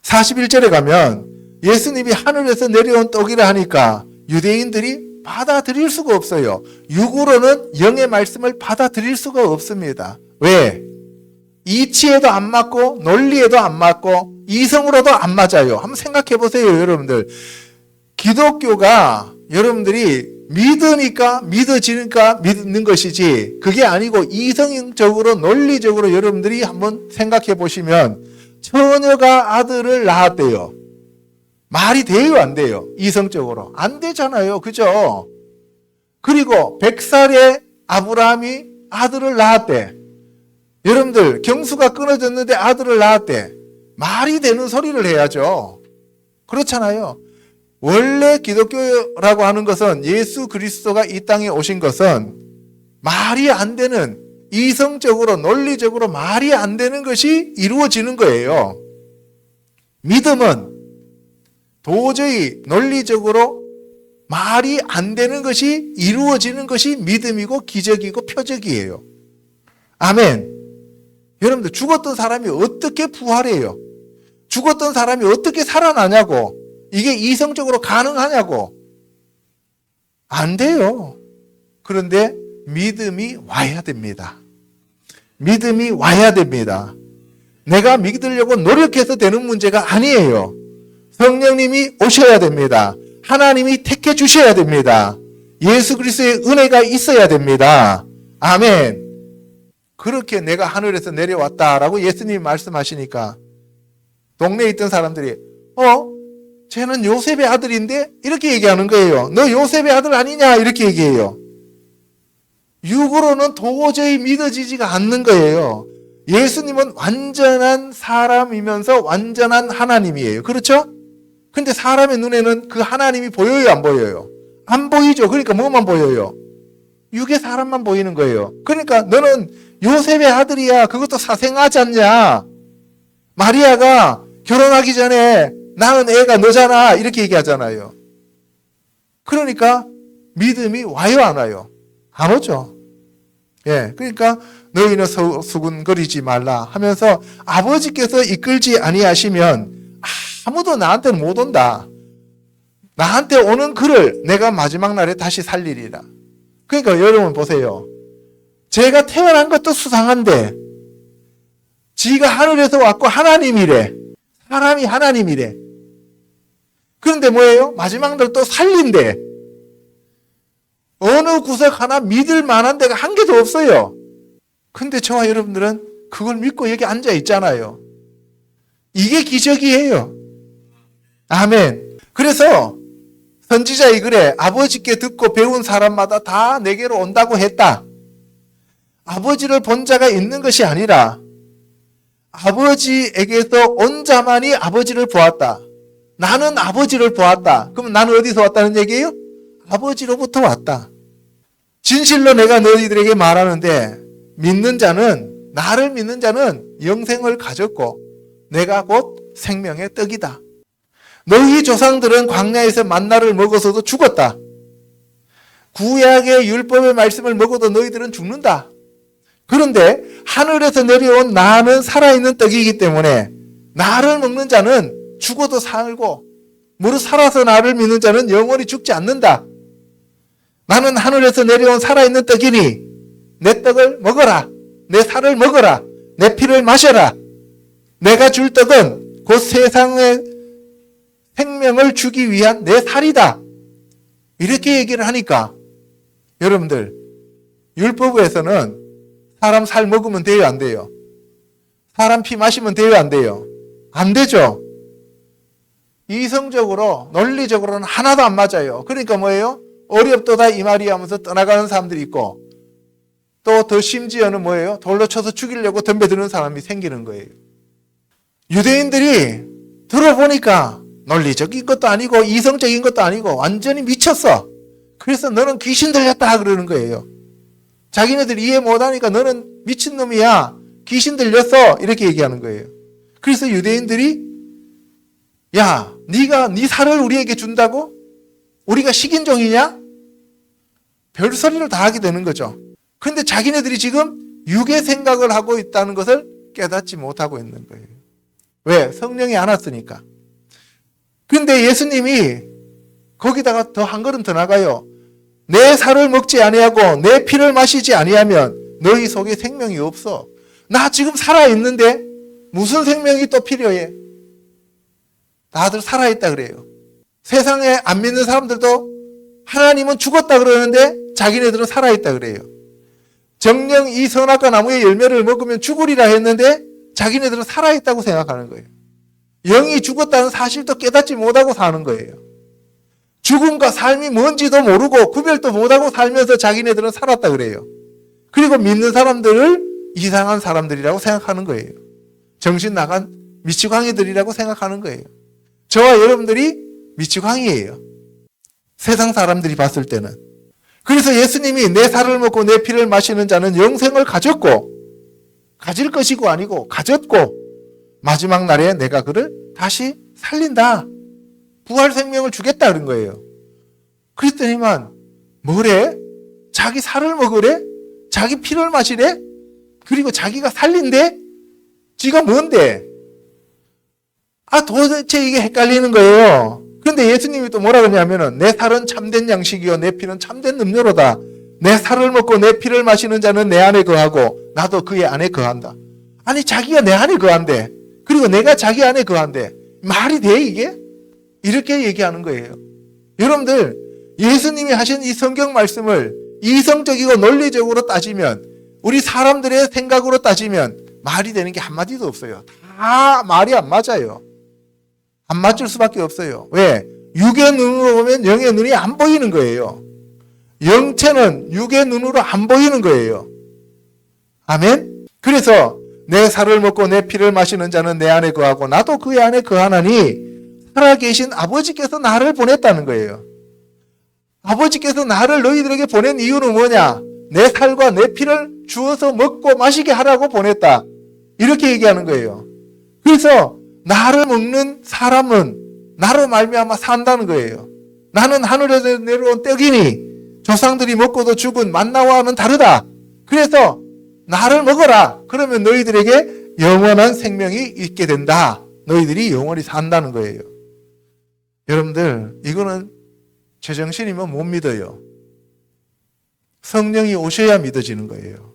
41절에 가면 예수님이 하늘에서 내려온 떡이라 하니까 유대인들이 받아들일 수가 없어요. 육으로는 영의 말씀을 받아들일 수가 없습니다. 왜? 이치에도 안 맞고 논리에도 안 맞고 이성으로도 안 맞아요. 한번 생각해 보세요, 여러분들. 기독교가 여러분들이 믿으니까 믿어지니까 믿는 것이지 그게 아니고 이성적으로 논리적으로 여러분들이 한번 생각해 보시면 처녀가 아들을 낳았대요. 말이 돼요, 안 돼요? 이성적으로 안 되잖아요, 그죠? 그리고 100살에 아브라함이 아들을 낳았대. 여러분들 경수가 끊어졌는데 아들을 낳았대. 말이 되는 소리를 해야죠. 그렇잖아요. 원래 기독교라고 하는 것은 예수 그리스도가 이 땅에 오신 것은 말이 안 되는, 이성적으로 논리적으로 말이 안 되는 것이 이루어지는 거예요. 믿음은 도저히 논리적으로 말이 안 되는 것이 이루어지는 것이 믿음이고 기적이고 표적이에요. 아멘. 여러분들 죽었던 사람이 어떻게 부활해요? 죽었던 사람이 어떻게 살아나냐고? 이게 이성적으로 가능하냐고? 안 돼요. 그런데 믿음이 와야 됩니다. 믿음이 와야 됩니다. 내가 믿으려고 노력해서 되는 문제가 아니에요. 성령님이 오셔야 됩니다. 하나님이 택해 주셔야 됩니다. 예수 그리스도의 은혜가 있어야 됩니다. 아멘. 그렇게 내가 하늘에서 내려왔다라고 예수님이 말씀하시니까 동네에 있던 사람들이 쟤는 요셉의 아들인데? 이렇게 얘기하는 거예요. 너 요셉의 아들 아니냐? 이렇게 얘기해요. 육으로는 도저히 믿어지지가 않는 거예요. 예수님은 완전한 사람이면서 완전한 하나님이에요. 그렇죠? 근데 사람의 눈에는 그 하나님이 보여요, 안 보여요? 안 보이죠. 그러니까 뭐만 보여요? 육의 사람만 보이는 거예요. 그러니까 너는 요셉의 아들이야. 그것도 사생하지 않냐? 마리아가 결혼하기 전에 낳은 애가 너잖아. 이렇게 얘기하잖아요. 그러니까 믿음이 와요, 안 와요? 안 오죠. 예, 그러니까 너희는 수군거리지 말라 하면서 아버지께서 이끌지 아니하시면 아무도 나한테는 못 온다. 나한테 오는 그를 내가 마지막 날에 다시 살리리라. 그러니까 여러분 보세요. 제가 태어난 것도 수상한데 지가 하늘에서 왔고 하나님이래. 사람이 하나님이래. 그런데 뭐예요? 마지막 날 또 살린대. 어느 구석 하나 믿을 만한 데가 한 개도 없어요. 근데 저와 여러분들은 그걸 믿고 여기 앉아 있잖아요. 이게 기적이에요. 아멘. 그래서 선지자의 글에 아버지께 듣고 배운 사람마다 다 내게로 온다고 했다. 아버지를 본 자가 있는 것이 아니라 아버지에게서 온 자만이 아버지를 보았다. 나는 아버지를 보았다. 그럼 나는 어디서 왔다는 얘기예요? 아버지로부터 왔다. 진실로 내가 너희들에게 말하는데 믿는 자는, 나를 믿는 자는 영생을 가졌고 내가 곧 생명의 떡이다. 너희 조상들은 광야에서 만나를 먹어서도 죽었다. 구약의 율법의 말씀을 먹어도 너희들은 죽는다. 그런데 하늘에서 내려온 나는 살아있는 떡이기 때문에 나를 먹는 자는 죽어도 살고 무릇 살아서 나를 믿는 자는 영원히 죽지 않는다. 나는 하늘에서 내려온 살아있는 떡이니 내 떡을 먹어라. 내 살을 먹어라. 내 피를 마셔라. 내가 줄 떡은 곧 세상의 생명을 주기 위한 내 살이다. 이렇게 얘기를 하니까 여러분들 율법에서는 사람 살 먹으면 돼요, 안 돼요? 사람 피 마시면 돼요, 안 돼요? 안 되죠. 이성적으로 논리적으로는 하나도 안 맞아요. 그러니까 뭐예요? 어렵도다 이 말이 하면서 떠나가는 사람들이 있고, 또 더 심지어는 뭐예요? 돌로 쳐서 죽이려고 덤벼드는 사람이 생기는 거예요. 유대인들이 들어보니까 논리적인 것도 아니고 이성적인 것도 아니고 완전히 미쳤어. 그래서 너는 귀신 들렸다 그러는 거예요. 자기네들이 이해 못하니까 너는 미친놈이야, 귀신 들렸어, 이렇게 얘기하는 거예요. 그래서 유대인들이 야, 네가 네 살을 우리에게 준다고? 우리가 식인종이냐? 별소리를 다 하게 되는 거죠. 그런데 자기네들이 지금 육의 생각을 하고 있다는 것을 깨닫지 못하고 있는 거예요. 왜? 성령이 안 왔으니까. 그런데 예수님이 거기다가 더 한 걸음 더 나가요. 내 살을 먹지 아니하고 내 피를 마시지 아니하면 너희 속에 생명이 없어. 나 지금 살아있는데 무슨 생명이 또 필요해? 다들 살아있다 그래요. 세상에 안 믿는 사람들도 하나님은 죽었다 그러는데 자기네들은 살아있다 그래요. 정녕 이 선악과 나무의 열매를 먹으면 죽으리라 했는데 자기네들은 살아있다고 생각하는 거예요. 영이 죽었다는 사실도 깨닫지 못하고 사는 거예요. 죽음과 삶이 뭔지도 모르고 구별도 못하고 살면서 자기네들은 살았다 그래요. 그리고 믿는 사람들을 이상한 사람들이라고 생각하는 거예요. 정신 나간 미치광이들이라고 생각하는 거예요. 저와 여러분들이 미치광이에요. 세상 사람들이 봤을 때는. 그래서 예수님이 내 살을 먹고 내 피를 마시는 자는 영생을 가졌고, 가질 것이고 아니고 가졌고, 마지막 날에 내가 그를 다시 살린다. 부활 생명을 주겠다 그런 거예요. 그랬더니만 뭐래? 자기 살을 먹으래? 자기 피를 마시래? 그리고 자기가 살린대? 지가 뭔데? 도대체 이게 헷갈리는 거예요. 그런데 예수님이 또 뭐라 그러냐면은 내 살은 참된 양식이요 내 피는 참된 음료로다. 내 살을 먹고 내 피를 마시는 자는 내 안에 거하고 나도 그의 안에 거한다. 아니 자기가 내 안에 거한대. 그리고 내가 자기 안에 거한대. 말이 돼 이게? 이렇게 얘기하는 거예요. 여러분들 예수님이 하신 이 성경 말씀을 이성적이고 논리적으로 따지면, 우리 사람들의 생각으로 따지면 말이 되는 게 한마디도 없어요. 다 말이 안 맞아요. 안 맞을 수밖에 없어요. 왜? 육의 눈으로 보면 영의 눈이 안 보이는 거예요. 영체는 육의 눈으로 안 보이는 거예요. 아멘? 그래서 내 살을 먹고 내 피를 마시는 자는 내 안에 거하고 나도 그의 안에 거하나니 살아계신 아버지께서 나를 보냈다는 거예요. 아버지께서 나를 너희들에게 보낸 이유는 뭐냐? 내 살과 내 피를 주어서 먹고 마시게 하라고 보냈다. 이렇게 얘기하는 거예요. 그래서 나를 먹는 사람은 나로 말미암아 산다는 거예요. 나는 하늘에서 내려온 떡이니 조상들이 먹고도 죽은 만나와는 다르다. 그래서 나를 먹어라. 그러면 너희들에게 영원한 생명이 있게 된다. 너희들이 영원히 산다는 거예요. 여러분들 이거는 제정신이면 못 믿어요. 성령이 오셔야 믿어지는 거예요.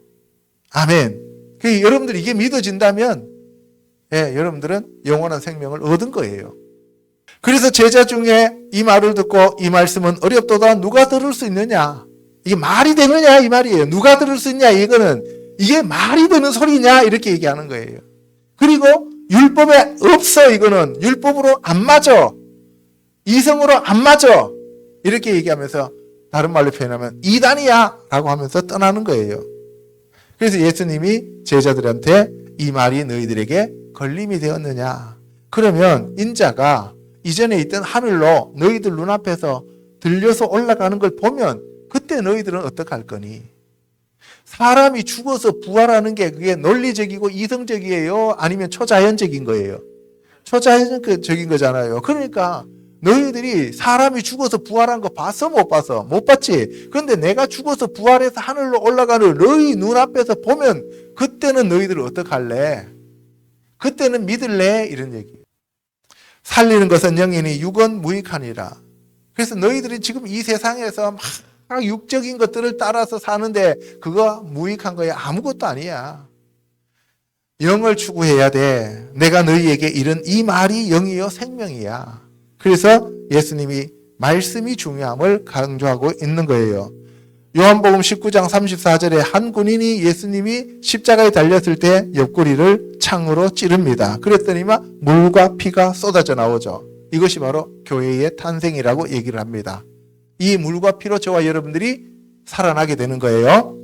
아멘. 여러분들 이게 믿어진다면 여러분들은 영원한 생명을 얻은 거예요. 그래서 제자 중에 이 말을 듣고 이 말씀은 어렵도다 누가 들을 수 있느냐? 이게 말이 되느냐 이 말이에요. 누가 들을 수 있냐 이거는 이게 말이 되는 소리냐 이렇게 얘기하는 거예요. 그리고 율법에 없어 이거는 율법으로 안 맞아. 이성으로 안 맞아. 이렇게 얘기하면서 다른 말로 표현하면 이단이야 라고 하면서 떠나는 거예요. 그래서 예수님이 제자들한테 이 말이 너희들에게 걸림이 되었느냐. 그러면 인자가 이전에 있던 하늘로 너희들 눈앞에서 들려서 올라가는 걸 보면 그때 너희들은 어떡할 거니? 사람이 죽어서 부활하는 게 그게 논리적이고 이성적이에요? 아니면 초자연적인 거예요? 초자연적인 거잖아요. 그러니까 너희들이 사람이 죽어서 부활한 거 봤어? 못 봤어? 못 봤지? 그런데 내가 죽어서 부활해서 하늘로 올라가는 너희 눈앞에서 보면 그때는 너희들은 어떡할래? 그때는 믿을래? 이런 얘기예요. 살리는 것은 영이니 육은 무익하니라. 그래서 너희들이 지금 이 세상에서 막 육적인 것들을 따라서 사는데 그거 무익한 거야. 아무것도 아니야. 영을 추구해야 돼. 내가 너희에게 이른 이 말이 영이요 생명이야. 그래서 예수님이 말씀이 중요함을 강조하고 있는 거예요. 요한복음 19장 34절에 한 군인이 예수님이 십자가에 달렸을 때 옆구리를 창으로 찌릅니다. 그랬더니만 물과 피가 쏟아져 나오죠. 이것이 바로 교회의 탄생이라고 얘기를 합니다. 이 물과 피로 저와 여러분들이 살아나게 되는 거예요.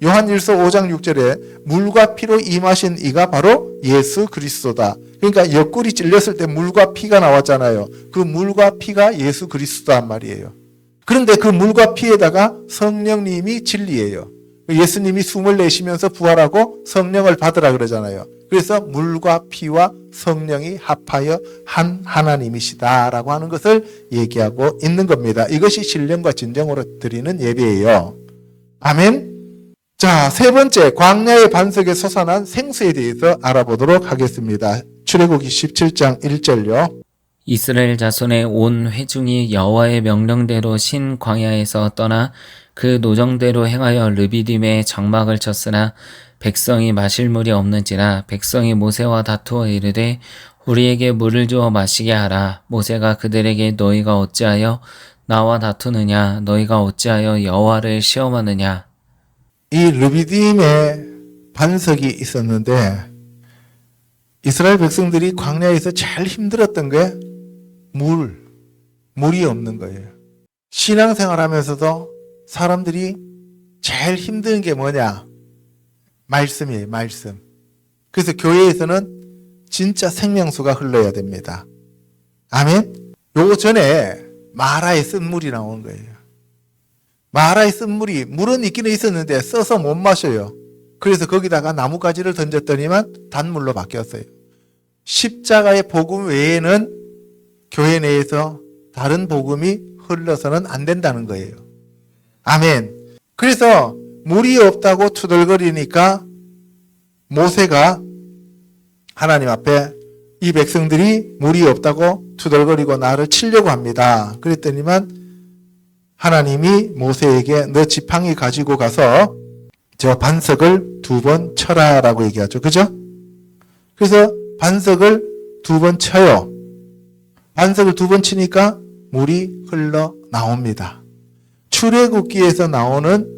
요한일서 5장 6절에 물과 피로 임하신 이가 바로 예수 그리스도다. 그러니까 옆구리 찔렸을 때 물과 피가 나왔잖아요. 그 물과 피가 예수 그리스도란 말이에요. 그런데 그 물과 피에다가 성령님이 진리예요. 예수님이 숨을 내쉬면서 부활하고 성령을 받으라 그러잖아요. 그래서 물과 피와 성령이 합하여 한 하나님이시다라고 하는 것을 얘기하고 있는 겁니다. 이것이 신령과 진정으로 드리는 예배예요. 아멘. 자, 세 번째, 광야의 반석에 솟아난 생수에 대해서 알아보도록 하겠습니다. 출애굽기 17장 1절요. 이스라엘 자손의 온 회중이 여호와의 명령대로 신 광야에서 떠나 그 노정대로 행하여 르비딤에 장막을 쳤으나 백성이 마실 물이 없는지라. 백성이 모세와 다투어 이르되 우리에게 물을 주어 마시게 하라. 모세가 그들에게 너희가 어찌하여 나와 다투느냐? 너희가 어찌하여 여호와를 시험하느냐? 이 르비딤에 반석이 있었는데 이스라엘 백성들이 광야에서 제일 힘들었던 게 물이 없는 거예요. 신앙생활 하면서도 사람들이 제일 힘든 게 뭐냐? 말씀이에요, 말씀. 그래서 교회에서는 진짜 생명수가 흘러야 됩니다. 아멘? 요거 전에 마라에 쓴 물이 나온 거예요. 마라에 쓴 물은 있기는 있었는데 써서 못 마셔요. 그래서 거기다가 나뭇가지를 던졌더니만 단물로 바뀌었어요. 십자가의 복음 외에는 교회 내에서 다른 복음이 흘러서는 안 된다는 거예요. 아멘. 그래서 물이 없다고 투덜거리니까 모세가 하나님 앞에 이 백성들이 물이 없다고 투덜거리고 나를 치려고 합니다. 그랬더니만 하나님이 모세에게 너 지팡이 가지고 가서 저 반석을 2번 쳐라라고 얘기하죠. 그죠? 그래서 반석을 2번 쳐요. 반석을 2번 치니까 물이 흘러나옵니다. 출애굽기에서 나오는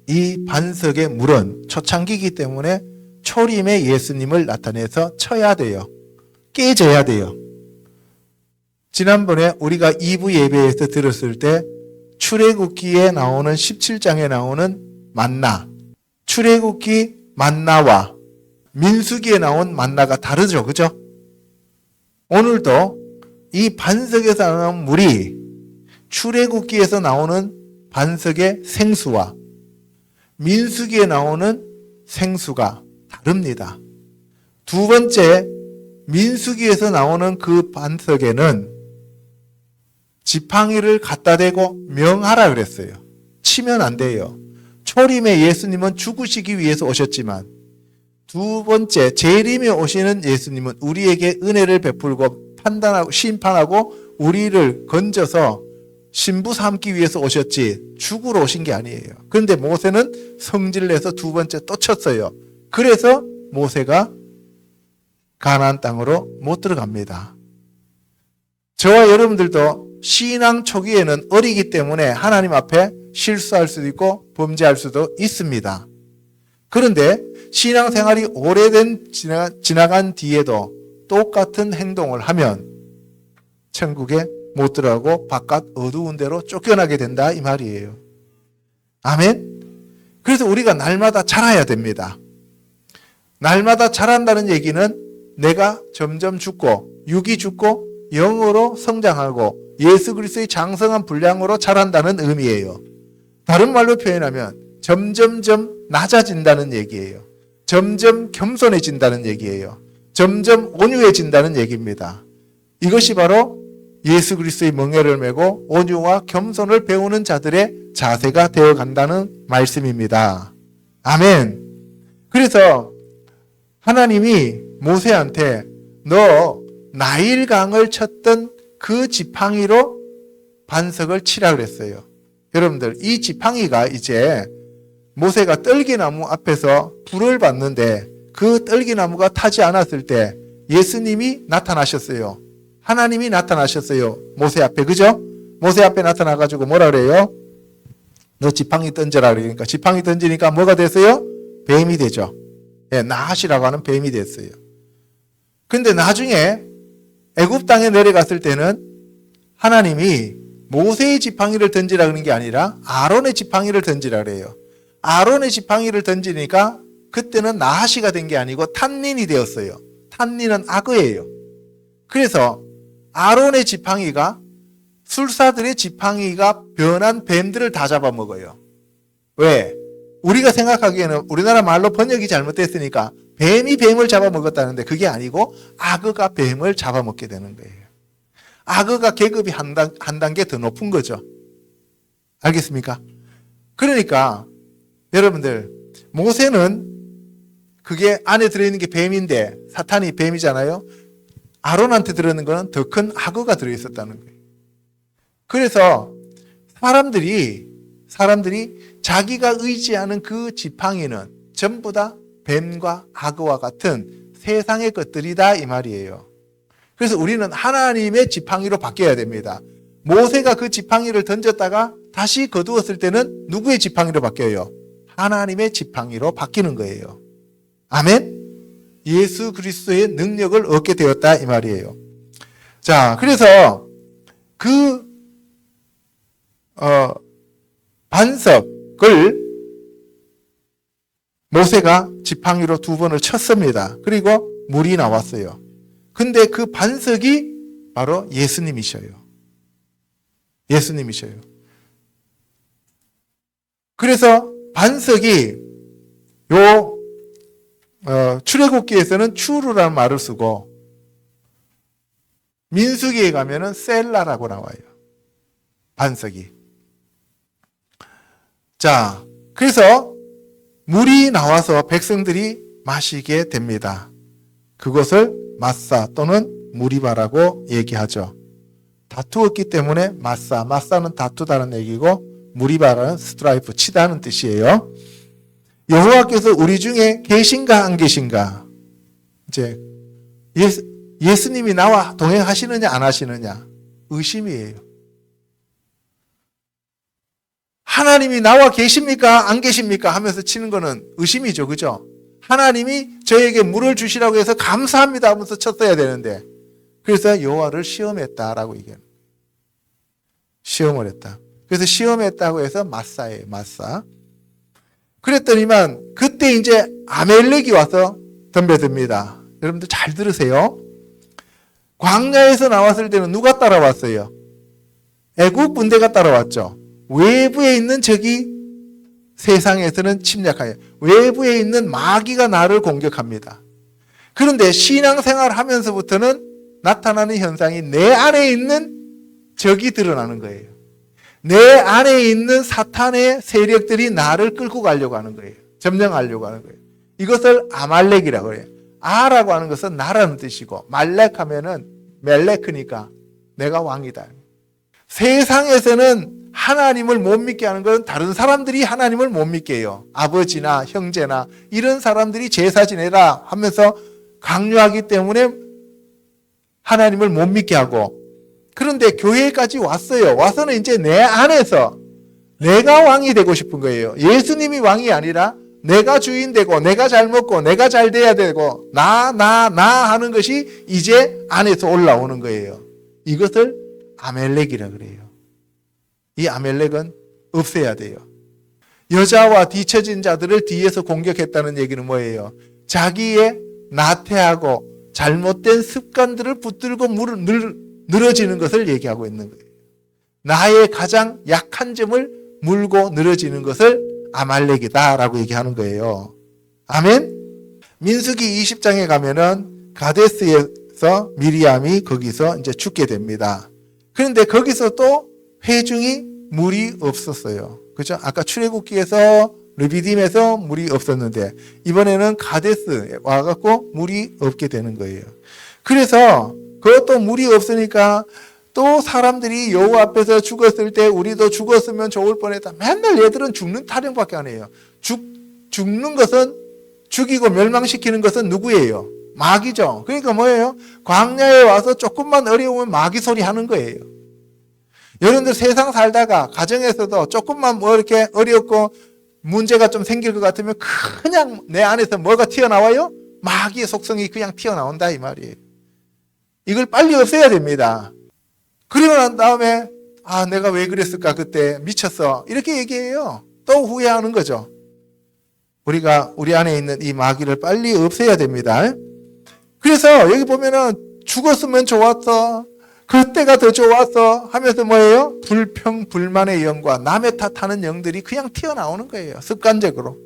이 반석의 물은 초창기이기 때문에 초림의 예수님을 나타내서 쳐야 돼요. 깨져야 돼요. 지난번에 우리가 2부 예배에서 들었을 때 출애굽기에 나오는 17장에 나오는 만나, 출애굽기 만나와 민수기에 나온 만나가 다르죠. 그죠? 오늘도 이 반석에서 나오는 물이 출애굽기에서 나오는 반석의 생수와 민수기에 나오는 생수가 다릅니다. 두 번째, 민수기에서 나오는 그 반석에는 지팡이를 갖다 대고 명하라 그랬어요. 치면 안 돼요. 초림의 예수님은 죽으시기 위해서 오셨지만 두 번째 재림에 오시는 예수님은 우리에게 은혜를 베풀고 판단하고 심판하고 우리를 건져서 신부 삼기 위해서 오셨지 죽으러 오신 게 아니에요. 그런데 모세는 성질내서 2번째 또 쳤어요. 그래서 모세가 가나안 땅으로 못 들어갑니다. 저와 여러분들도 신앙 초기에는 어리기 때문에 하나님 앞에 실수할 수도 있고 범죄할 수도 있습니다. 그런데 신앙생활이 오래된 지나간 뒤에도 똑같은 행동을 하면 천국에 못 들어가고 바깥 어두운 데로 쫓겨나게 된다 이 말이에요. 아멘. 그래서 우리가 날마다 자라야 됩니다. 날마다 자란다는 얘기는 내가 점점 죽고 육이 죽고 영으로 성장하고 예수 그리스도의 장성한 분량으로 자란다는 의미예요. 다른 말로 표현하면 점점점 낮아진다는 얘기예요. 점점 겸손해진다는 얘기예요. 점점 온유해진다는 얘기입니다. 이것이 바로 예수 그리스도의 멍에를 메고 온유와 겸손을 배우는 자들의 자세가 되어간다는 말씀입니다. 아멘. 그래서 하나님이 모세한테 너 나일강을 쳤던 그 지팡이로 반석을 치라 그랬어요. 여러분들 이 지팡이가 이제 모세가 떨기나무 앞에서 불을 받는데 그 떨기나무가 타지 않았을 때 예수님이 나타나셨어요. 하나님이 나타나셨어요. 모세 앞에. 그죠? 모세 앞에 나타나가지고 뭐라 그래요? 너 지팡이 던져라 그러니까 지팡이 던지니까 뭐가 됐어요? 뱀이 되죠. 예, 나핫이라고 하는 뱀이 됐어요. 근데 나중에 애굽 땅에 내려갔을 때는 하나님이 모세의 지팡이를 던지라 그러는 게 아니라 아론의 지팡이를 던지라 그래요. 아론의 지팡이를 던지니까 그때는 나핫이가 된 게 아니고 탄닌이 되었어요. 탄닌은 악어예요. 그래서 아론의 지팡이가 술사들의 지팡이가 변한 뱀들을 다 잡아먹어요. 왜? 우리가 생각하기에는 우리나라 말로 번역이 잘못됐으니까 뱀이 뱀을 잡아먹었다는데 그게 아니고 악어가 뱀을 잡아먹게 되는 거예요. 악어가 계급이 한 단계 더 높은 거죠. 알겠습니까? 그러니까 여러분들 모세는 그게 안에 들어있는 게 뱀인데 사탄이 뱀이잖아요. 아론한테 들어있는 거는 더 큰 악어가 들어있었다는 거예요. 그래서 사람들이 자기가 의지하는 그 지팡이는 전부 다 뱀과 악어와 같은 세상의 것들이다 이 말이에요. 그래서 우리는 하나님의 지팡이로 바뀌어야 됩니다. 모세가 그 지팡이를 던졌다가 다시 거두었을 때는 누구의 지팡이로 바뀌어요? 하나님의 지팡이로 바뀌는 거예요. 아멘? 예수 그리스도의 능력을 얻게 되었다 이 말이에요. 자, 그래서 그 반석을 모세가 지팡이로 2번을 쳤습니다. 그리고 물이 나왔어요. 근데 그 반석이 바로 예수님이셔요. 예수님이셔요. 그래서 반석이 출애굽기에서는 추루라는 말을 쓰고 민수기에 가면은 셀라라고 나와요. 반석이. 자, 그래서 물이 나와서 백성들이 마시게 됩니다. 그것을 마사 또는 무리바라고 얘기하죠. 다투었기 때문에 마사는 다투다는 얘기고 무리바라는 스트라이프, 치다는 뜻이에요. 여호와께서 우리 중에 계신가 안 계신가? 이제 예수님이 나와 동행하시느냐 안 하시느냐? 의심이에요. 하나님이 나와 계십니까 안 계십니까 하면서 치는 거는 의심이죠. 그죠? 하나님이 저에게 물을 주시라고 해서 감사합니다 하면서 쳤어야 되는데 그래서 여호와를 시험했다라고 얘기해요. 시험을 했다. 그래서 시험했다고 해서 마사예요. 마사. 그랬더니만 그때 이제 아멜렉이 와서 덤벼듭니다. 여러분들 잘 들으세요. 광야에서 나왔을 때는 누가 따라왔어요? 애국 군대가 따라왔죠. 외부에 있는 적이 세상에서는 침략하여 외부에 있는 마귀가 나를 공격합니다. 그런데 신앙생활 하면서부터는 나타나는 현상이 내 안에 있는 적이 드러나는 거예요. 내 안에 있는 사탄의 세력들이 나를 끌고 가려고 하는 거예요. 점령하려고 하는 거예요. 이것을 아말렉이라고 해요. 아라고 하는 것은 나라는 뜻이고 말렉 하면은 멜레크니까 내가 왕이다. 세상에서는 하나님을 못 믿게 하는 것은 다른 사람들이 하나님을 못 믿게 해요. 아버지나 형제나 이런 사람들이 제사 지내라 하면서 강요하기 때문에 하나님을 못 믿게 하고 그런데 교회까지 왔어요. 와서는 이제 내 안에서 내가 왕이 되고 싶은 거예요. 예수님이 왕이 아니라 내가 주인 되고 내가 잘 먹고 내가 잘 돼야 되고 나 하는 것이 이제 안에서 올라오는 거예요. 이것을 아멜렉이라 그래요. 이 아멜렉은 없애야 돼요. 여자와 뒤처진 자들을 뒤에서 공격했다는 얘기는 뭐예요? 자기의 나태하고 잘못된 습관들을 붙들고 늘어지는 것을 얘기하고 있는 거예요. 나의 가장 약한 점을 물고 늘어지는 것을 아말렉이다라고 얘기하는 거예요. 아멘? 민수기 20장에 가면은 가데스에서 미리암이 거기서 이제 죽게 됩니다. 그런데 거기서 또 회중이 물이 없었어요. 그죠? 아까 출애굽기에서 르비딤에서 물이 없었는데 이번에는 가데스에 와갖고 물이 없게 되는 거예요. 그래서 그것도 물이 없으니까 또 사람들이 여호와 앞에서 죽었을 때 우리도 죽었으면 좋을 뻔했다. 맨날 얘들은 죽는 타령밖에 안 해요. 죽는 것은 죽이고 멸망시키는 것은 누구예요? 마귀죠. 그러니까 뭐예요? 광야에 와서 조금만 어려우면 마귀 소리 하는 거예요. 여러분들 세상 살다가 가정에서도 조금만 뭐 이렇게 어렵고 문제가 좀 생길 것 같으면 그냥 내 안에서 뭐가 튀어나와요? 마귀의 속성이 그냥 튀어나온다 이 말이에요. 이걸 빨리 없애야 됩니다. 그리고 난 다음에 내가 왜 그랬을까 그때 미쳤어 이렇게 얘기해요. 또 후회하는 거죠. 우리가 우리 안에 있는 이 마귀를 빨리 없애야 됩니다. 그래서 여기 보면은 죽었으면 좋았어, 그때가 더 좋았어 하면서 뭐예요? 불평 불만의 영과 남의 탓하는 영들이 그냥 튀어나오는 거예요. 습관적으로.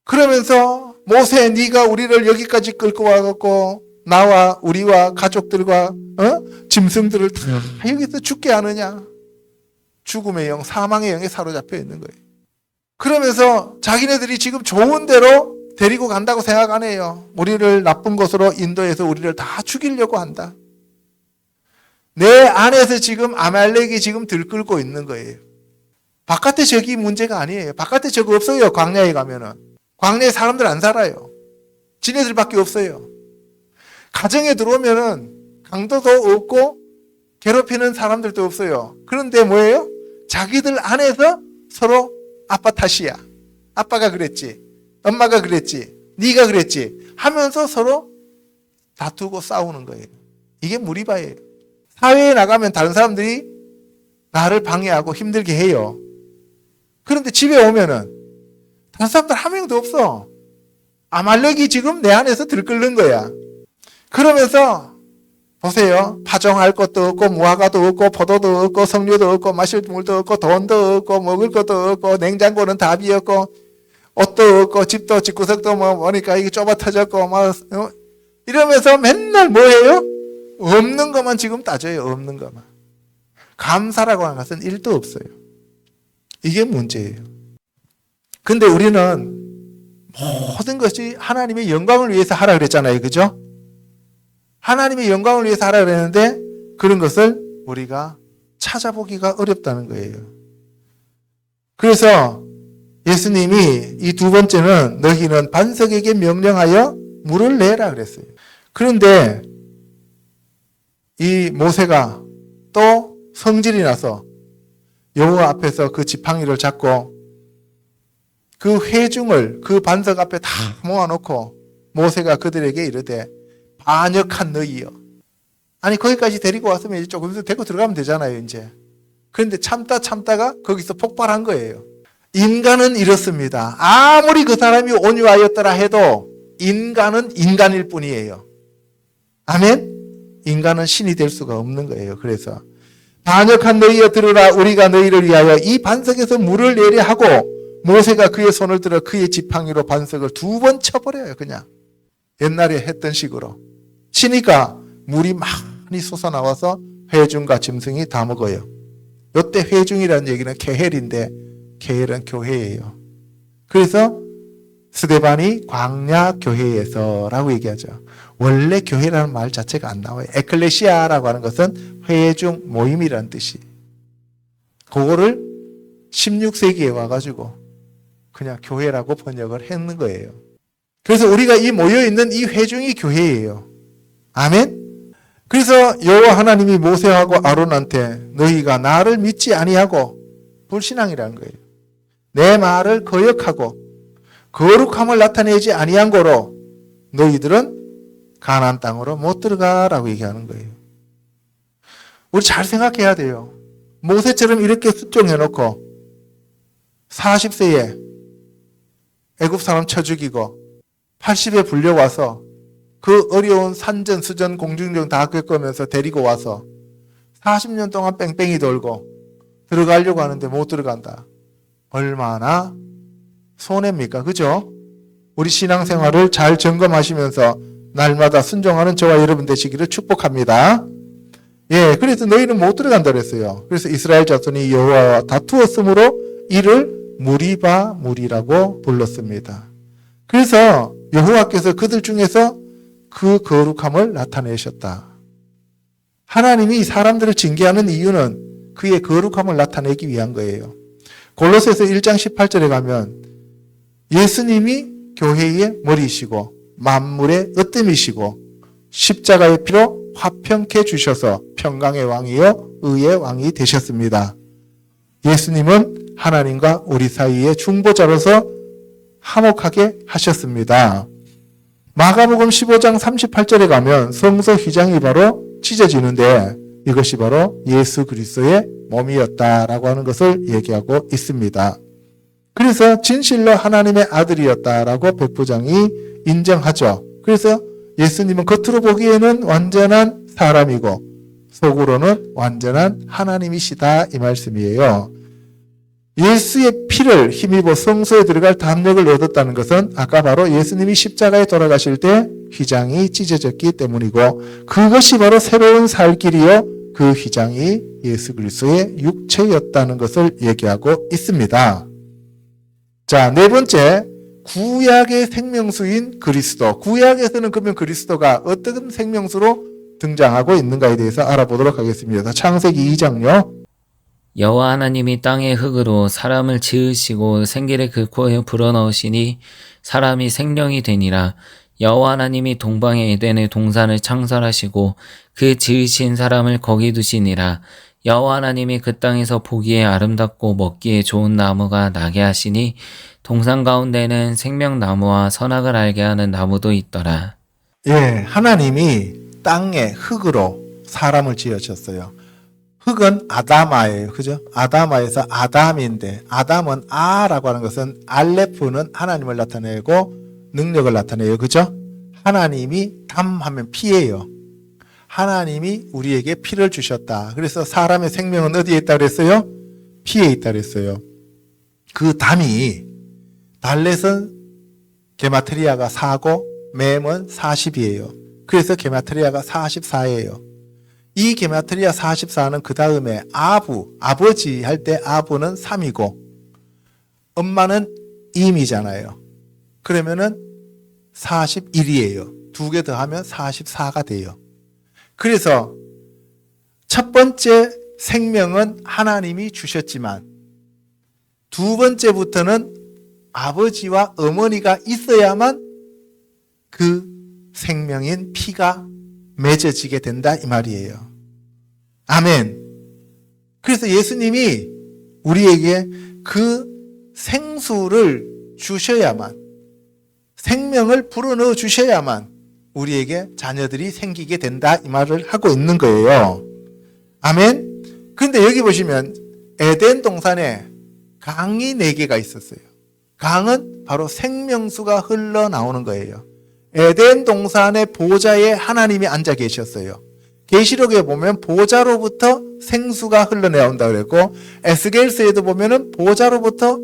그러면서 모세 네가 우리를 여기까지 끌고 와갖고 나와 우리와 가족들과 짐승들을 다 여기서 죽게 하느냐. 죽음의 영, 사망의 영에 사로잡혀 있는 거예요. 그러면서 자기네들이 지금 좋은 대로 데리고 간다고 생각 안 해요. 우리를 나쁜 곳으로 인도해서 우리를 다 죽이려고 한다. 내 안에서 지금 아말렉이 지금 들끓고 있는 거예요. 바깥에 적이 문제가 아니에요. 바깥에 적 없어요. 광야에 가면은. 광야에 사람들 안 살아요. 지네들밖에 없어요. 가정에 들어오면은 강도도 없고 괴롭히는 사람들도 없어요. 그런데 뭐예요? 자기들 안에서 서로 아빠 탓이야. 아빠가 그랬지. 엄마가 그랬지. 네가 그랬지. 하면서 서로 다투고 싸우는 거예요. 이게 무리바예요. 사회에 나가면 다른 사람들이 나를 방해하고 힘들게 해요. 그런데 집에 오면은 다른 사람들 한 명도 없어. 아말렉이 지금 내 안에서 들끓는 거야. 그러면서 보세요. 파종할 것도 없고 무화과도 없고 포도도 없고 석류도 없고 마실 물도 없고 돈도 없고 먹을 것도 없고 냉장고는 다 비었고 옷도 없고 집도 집구석도 뭐니까 이게 좁아 터졌고 이러면서 맨날 뭐예요? 없는 것만 지금 따져요. 없는 것만. 감사라고 하는 것은 1도 없어요. 이게 문제예요. 근데 우리는 모든 것이 하나님의 영광을 위해서 하라 그랬잖아요. 그죠? 하나님의 영광을 위해서 하라 그랬는데 그런 것을 우리가 찾아보기가 어렵다는 거예요. 그래서 예수님이 이 두 번째는 너희는 반석에게 명령하여 물을 내라 그랬어요. 그런데 이 모세가 또 성질이 나서 여호와 앞에서 그 지팡이를 잡고 그 회중을 그 반석 앞에 다 모아놓고 모세가 그들에게 이르되 반역한 너희여. 아니 거기까지 데리고 왔으면 이제 조금 더 데리고 들어가면 되잖아요 이제. 그런데 참다가 거기서 폭발한 거예요. 인간은 이렇습니다. 아무리 그 사람이 온유하였더라 해도 인간은 인간일 뿐이에요. 아멘? 인간은 신이 될 수가 없는 거예요. 그래서 반역한 너희여 들으라. 우리가 너희를 위하여 이 반석에서 물을 내려 하고 모세가 그의 손을 들어 그의 지팡이로 반석을 2번 쳐버려요. 그냥 옛날에 했던 식으로 치니까 물이 많이 솟아나와서 회중과 짐승이 다 먹어요. 이때 회중이라는 얘기는 케헬인데 케헬은 교회예요. 그래서 스데반이 광야 교회에서라고 얘기하죠. 원래 교회라는 말 자체가 안 나와요. 에클레시아라고 하는 것은 회중 모임이라는 뜻이. 그거를 16세기에 와가지고 그냥 교회라고 번역을 했는 거예요. 그래서 우리가 이 모여있는 이 회중이 교회예요. 아멘? 그래서 여호와 하나님이 모세하고 아론한테 너희가 나를 믿지 아니하고 불신앙이라는 거예요. 내 말을 거역하고 거룩함을 나타내지 아니한 거로 너희들은 가나안 땅으로 못 들어가라고 얘기하는 거예요. 우리 잘 생각해야 돼요. 모세처럼 이렇게 수종해놓고 40세에 애굽 사람 쳐 죽이고 80에 불려와서 그 어려운 산전, 수전, 공중전 다 겪으면서 데리고 와서 40년 동안 뺑뺑이 돌고 들어가려고 하는데 못 들어간다. 얼마나 손해입니까? 그죠? 우리 신앙생활을 잘 점검하시면서 날마다 순종하는 저와 여러분 되시기를 축복합니다. 예, 그래서 너희는 못 들어간다 그랬어요. 그래서 이스라엘 자손이 여호와와 다투었으므로 이를 무리바 무리라고 불렀습니다. 그래서 여호와께서 그들 중에서 그 거룩함을 나타내셨다. 하나님이 사람들을 징계하는 이유는 그의 거룩함을 나타내기 위한 거예요. 골로새서 1장 18절에 가면 예수님이 교회의 머리이시고 만물의 으뜸이시고 십자가의 피로 화평케 주셔서 평강의 왕이요 의의 왕이 되셨습니다. 예수님은 하나님과 우리 사이의 중보자로서 화목하게 하셨습니다. 마가복음 15장 38절에 가면 성소 휘장이 바로 찢어지는데 이것이 바로 예수 그리스도의 몸이었다라고 하는 것을 얘기하고 있습니다. 그래서 진실로 하나님의 아들이었다라고 백부장이 인정하죠. 그래서 예수님은 겉으로 보기에는 완전한 사람이고 속으로는 완전한 하나님이시다 이 말씀이에요. 예수의 피를 힘입어 성소에 들어갈 담력을 얻었다는 것은 아까 바로 예수님이 십자가에 돌아가실 때 휘장이 찢어졌기 때문이고 그것이 바로 새로운 살 길이요 그 휘장이 예수 그리스도의 육체였다는 것을 얘기하고 있습니다. 자, 네 번째, 구약의 생명수인 그리스도. 구약에서는 그러면 그리스도가 어떤 생명수로 등장하고 있는가에 대해서 알아보도록 하겠습니다. 창세기 2장요. 여호와 하나님이 땅의 흙으로 사람을 지으시고 생기를 그 코에 불어넣으시니 사람이 생명이 되니라. 여호와 하나님이 동방의 에덴의 동산을 창설하시고 그 지으신 사람을 거기 두시니라. 여호와 하나님이 그 땅에서 보기에 아름답고 먹기에 좋은 나무가 나게 하시니 동산 가운데는 생명나무와 선악을 알게 하는 나무도 있더라. 예, 하나님이 땅의 흙으로 사람을 지으셨어요. 흙은 아다마예요. 그죠? 아다마에서 아담인데 아담은 아라고 하는 것은 알레프는 하나님을 나타내고 능력을 나타내요. 그죠? 하나님이 담하면 피예요. 하나님이 우리에게 피를 주셨다. 그래서 사람의 생명은 어디에 있다 그랬어요? 피에 있다 그랬어요. 그 담이 달렛은 게마트리아가 4고 맴은 40이에요. 그래서 게마트리아가 44예요. 이 게마트리아 44는 그 다음에 아버지 할 때 아부는 3이고 엄마는 임이잖아요. 그러면은 41이에요. 두 개 더하면 44가 돼요. 그래서 첫 번째 생명은 하나님이 주셨지만 두 번째부터는 아버지와 어머니가 있어야만 그 생명인 피가 맺어지게 된다 이 말이에요. 아멘. 그래서 예수님이 우리에게 그 생수를 주셔야만 생명을 불어넣어 주셔야만 우리에게 자녀들이 생기게 된다 이 말을 하고 있는 거예요. 아멘. 그런데 여기 보시면 에덴 동산에 강이 4개가 있었어요. 강은 바로 생명수가 흘러나오는 거예요. 에덴 동산의 보좌에 하나님이 앉아 계셨어요. 계시록에 보면 보좌로부터 생수가 흘러나온다 그랬고 에스겔서에도 보면은 보좌로부터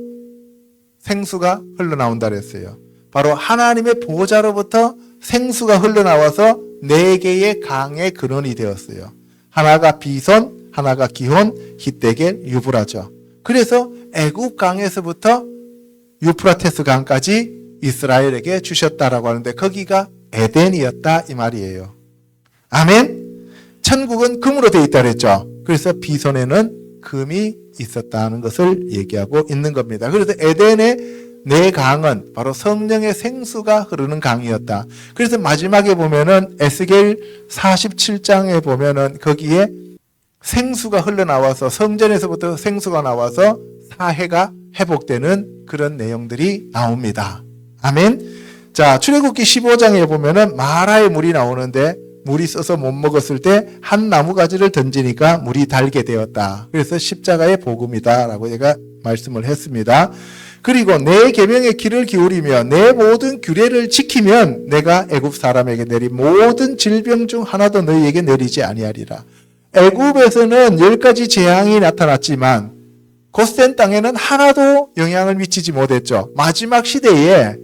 생수가 흘러나온다 그랬어요. 바로 하나님의 보좌로부터 생수가 흘러나와서 4개의 강의 근원이 되었어요. 하나가 비손, 하나가 기혼, 히데겔, 유브라죠. 그래서 애굽 강에서부터 유프라테스 강까지 이스라엘에게 주셨다라고 하는데 거기가 에덴이었다 이 말이에요. 아멘. 천국은 금으로 되어 있다 그랬죠. 그래서 비손에는 금이 있었다는 것을 얘기하고 있는 겁니다. 그래서 에덴의 4강은 바로 성령의 생수가 흐르는 강이었다. 그래서 마지막에 보면은 에스겔 47장에 보면은 거기에 생수가 흘러나와서 성전에서부터 생수가 나와서 사해가 회복되는 그런 내용들이 나옵니다. 아멘. 자, 출애굽기 15장에 보면은 마라의 물이 나오는데 물이 써서 못 먹었을 때 한 나무가지를 던지니까 물이 달게 되었다. 그래서 십자가의 복음이다라고 제가 말씀을 했습니다. 그리고 내 계명의 귀를 기울이며 내 모든 규례를 지키면 내가 애굽 사람에게 내린 모든 질병 중 하나도 너희에게 내리지 아니하리라. 애굽에서는 10가지 재앙이 나타났지만 고센 땅에는 하나도 영향을 미치지 못했죠. 마지막 시대에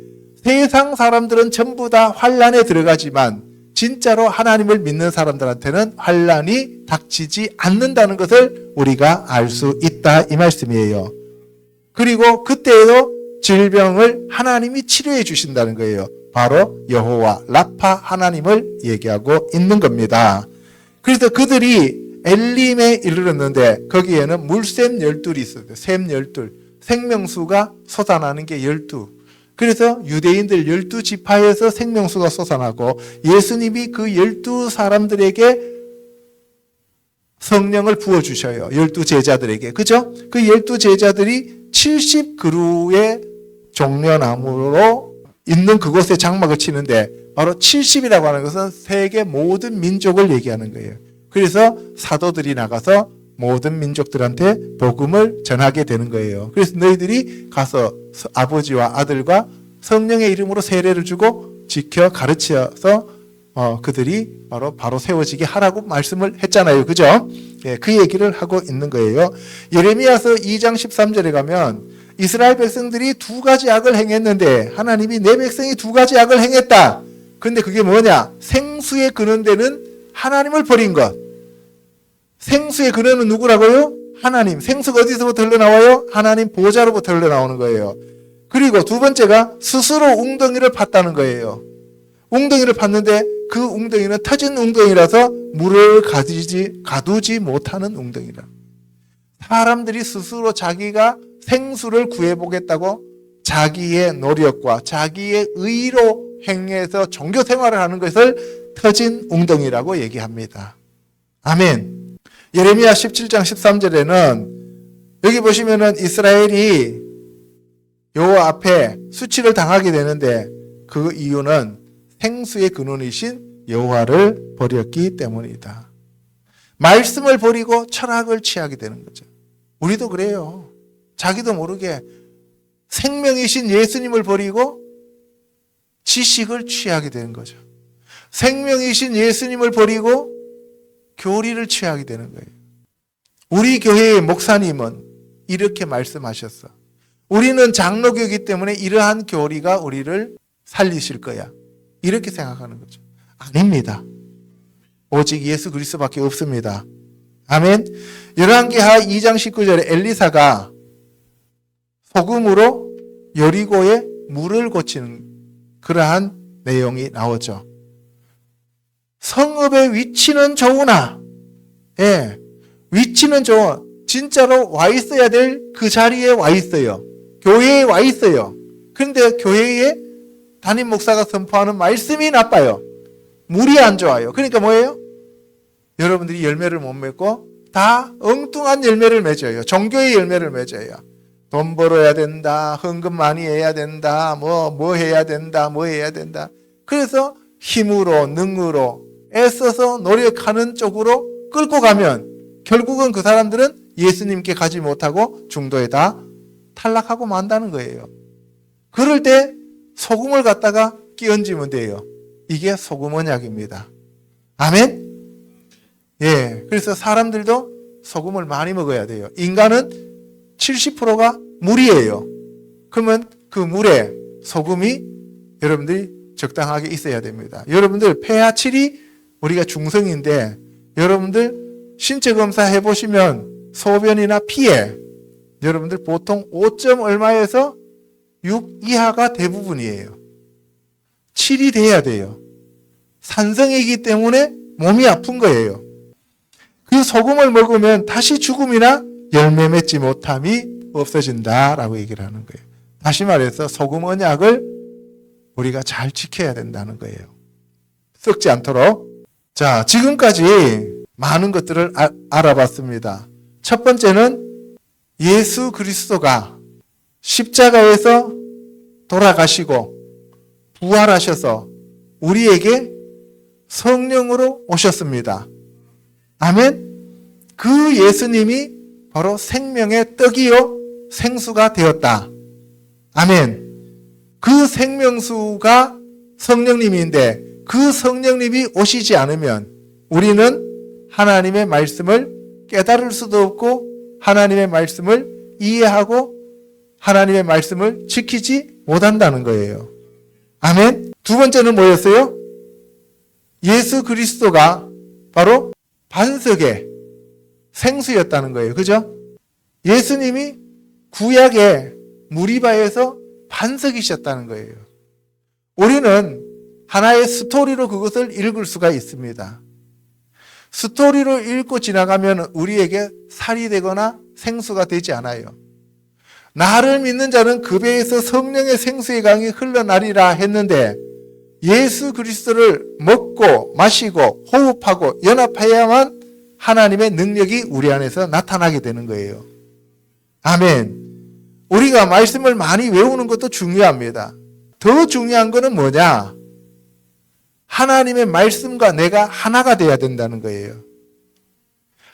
세상 사람들은 전부 다 환란에 들어가지만 진짜로 하나님을 믿는 사람들한테는 환란이 닥치지 않는다는 것을 우리가 알 수 있다 이 말씀이에요. 그리고 그때에도 질병을 하나님이 치료해 주신다는 거예요. 바로 여호와 라파 하나님을 얘기하고 있는 겁니다. 그래서 그들이 엘림에 이르렀는데 거기에는 물샘 12이 있어요. 샘 12. 생명수가 솟아나는 게 12. 그래서 유대인들 12지파에서 생명수가 솟아나고 예수님이 그 12 사람들에게 성령을 부어주셔요. 12제자들에게. 그죠? 그 12제자들이 70그루의 종려나무로 있는 그곳에 장막을 치는데 바로 70이라고 하는 것은 세계 모든 민족을 얘기하는 거예요. 그래서 사도들이 나가서 모든 민족들한테 복음을 전하게 되는 거예요. 그래서 너희들이 가서 아버지와 아들과 성령의 이름으로 세례를 주고 지켜 가르쳐서 그들이 바로 세워지게 하라고 말씀을 했잖아요. 그죠? 예, 그 얘기를 하고 있는 거예요. 예레미야서 2장 13절에 가면 이스라엘 백성들이 두 가지 악을 행했는데 하나님이 내 백성이 두 가지 악을 행했다. 근데 그게 뭐냐? 생수의 근원되는 하나님을 버린 것. 생수의 근원은 누구라고요? 하나님. 생수가 어디서부터 흘러나와요? 하나님 보좌로부터 흘러나오는 거예요. 그리고 두 번째가 스스로 웅덩이를 팠다는 거예요. 웅덩이를 팠는데 그 웅덩이는 터진 웅덩이라서 물을 가두지 못하는 웅덩이라. 사람들이 스스로 자기가 생수를 구해보겠다고 자기의 노력과 자기의 의로 행해서 종교 생활을 하는 것을 터진 웅덩이라고 얘기합니다. 아멘. 예레미야 17장 13절에는 여기 보시면은 이스라엘이 여호와 앞에 수치를 당하게 되는데 그 이유는 생수의 근원이신 여호와를 버렸기 때문이다. 말씀을 버리고 철학을 취하게 되는 거죠. 우리도 그래요. 자기도 모르게 생명이신 예수님을 버리고 지식을 취하게 되는 거죠. 생명이신 예수님을 버리고 교리를 취하게 되는 거예요. 우리 교회의 목사님은 이렇게 말씀하셨어. 우리는 장로교이기 때문에 이러한 교리가 우리를 살리실 거야. 이렇게 생각하는 거죠. 아닙니다. 오직 예수 그리스도밖에 없습니다. 아멘. 열왕기하 2장 19절에 엘리사가 소금으로 여리고의 물을 고치는 그러한 내용이 나오죠. 성읍의 위치는 좋으나, 예, 위치는 좋아. 진짜로 와 있어야 될 그 자리에 와 있어요. 교회에 와 있어요. 그런데 교회에 담임 목사가 선포하는 말씀이 나빠요. 물이 안 좋아요. 그러니까 뭐예요? 여러분들이 열매를 못 맺고 다 엉뚱한 열매를 맺어요. 종교의 열매를 맺어요. 돈 벌어야 된다. 헌금 많이 해야 된다. 뭐 해야 된다. 뭐 해야 된다. 그래서 힘으로 능으로 애써서 노력하는 쪽으로 끌고 가면 결국은 그 사람들은 예수님께 가지 못하고 중도에 다 탈락하고 만다는 거예요. 그럴 때 소금을 갖다가 끼얹으면 돼요. 이게 소금 언약입니다. 아멘? 예. 그래서 사람들도 소금을 많이 먹어야 돼요. 인간은 70%가 물이에요. 그러면 그 물에 소금이 여러분들이 적당하게 있어야 됩니다. 여러분들 pH 7이 우리가 중성인데 여러분들 신체 검사 해보시면 소변이나 피에 여러분들 보통 5점 얼마에서 6 이하가 대부분이에요. 7이 돼야 돼요. 산성이기 때문에 몸이 아픈 거예요. 그 소금을 먹으면 다시 죽음이나 열매 맺지 못함이 없어진다라고 얘기를 하는 거예요. 다시 말해서 소금 언약을 우리가 잘 지켜야 된다는 거예요. 썩지 않도록. 자, 지금까지 많은 것들을 알아봤습니다. 첫 번째는 예수 그리스도가 십자가에서 돌아가시고 부활하셔서 우리에게 성령으로 오셨습니다. 아멘. 그 예수님이 바로 생명의 떡이요 생수가 되었다. 아멘. 그 생명수가 성령님인데 그 성령님이 오시지 않으면 우리는 하나님의 말씀을 깨달을 수도 없고 하나님의 말씀을 이해하고 하나님의 말씀을 지키지 못한다는 거예요. 아멘. 두 번째는 뭐였어요? 예수 그리스도가 바로 반석의 생수였다는 거예요. 그죠? 예수님이 구약의 무리바에서 반석이셨다는 거예요. 우리는 하나의 스토리로 그것을 읽을 수가 있습니다. 스토리로 읽고 지나가면 우리에게 살이 되거나 생수가 되지 않아요. 나를 믿는 자는 그 배에서 성령의 생수의 강이 흘러나리라 했는데 예수 그리스도를 먹고 마시고 호흡하고 연합해야만 하나님의 능력이 우리 안에서 나타나게 되는 거예요. 아멘. 우리가 말씀을 많이 외우는 것도 중요합니다. 더 중요한 것은 뭐냐? 하나님의 말씀과 내가 하나가 돼야 된다는 거예요.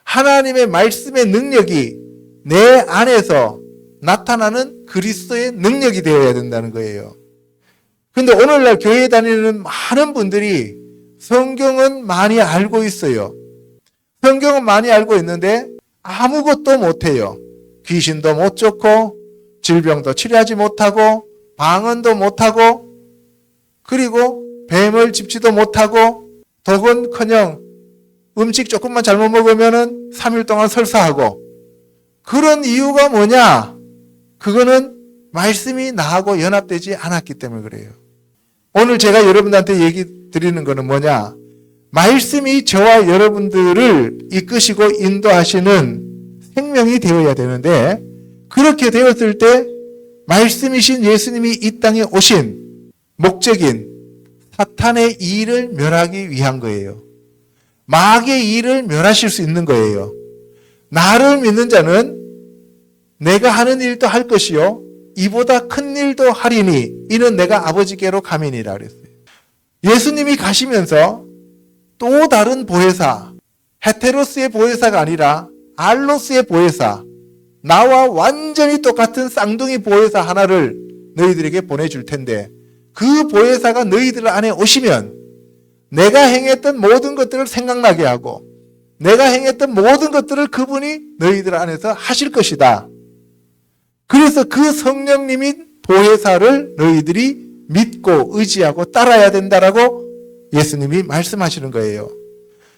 하나님의 말씀의 능력이 내 안에서 나타나는 그리스도의 능력이 되어야 된다는 거예요. 근데 오늘날 교회에 다니는 많은 분들이 성경은 많이 알고 있어요. 성경은 많이 알고 있는데 아무것도 못해요. 귀신도 못 쫓고 질병도 치료하지 못하고 방언도 못하고 그리고 뱀을 짚지도 못하고 더군커녕 음식 조금만 잘못 먹으면 3일 동안 설사하고 그런 이유가 뭐냐? 그거는 말씀이 나하고 연합되지 않았기 때문에 그래요. 오늘 제가 여러분들한테 얘기 드리는 거는 뭐냐? 말씀이 저와 여러분들을 이끄시고 인도하시는 생명이 되어야 되는데 그렇게 되었을 때 말씀이신 예수님이 이 땅에 오신 목적인 사탄의 일을 멸하기 위한 거예요. 마귀의 일을 멸하실 수 있는 거예요. 나를 믿는 자는 내가 하는 일도 할 것이요 이보다 큰 일도 하리니 이는 내가 아버지께로 가미니라 그랬어요. 예수님이 가시면서 또 다른 보혜사, 헤테로스의 보혜사가 아니라 알로스의 보혜사, 나와 완전히 똑같은 쌍둥이 보혜사 하나를 너희들에게 보내줄 텐데 그 보혜사가 너희들 안에 오시면 내가 행했던 모든 것들을 생각나게 하고 내가 행했던 모든 것들을 그분이 너희들 안에서 하실 것이다. 그래서 그 성령님인 보혜사를 너희들이 믿고 의지하고 따라야 된다라고 예수님이 말씀하시는 거예요.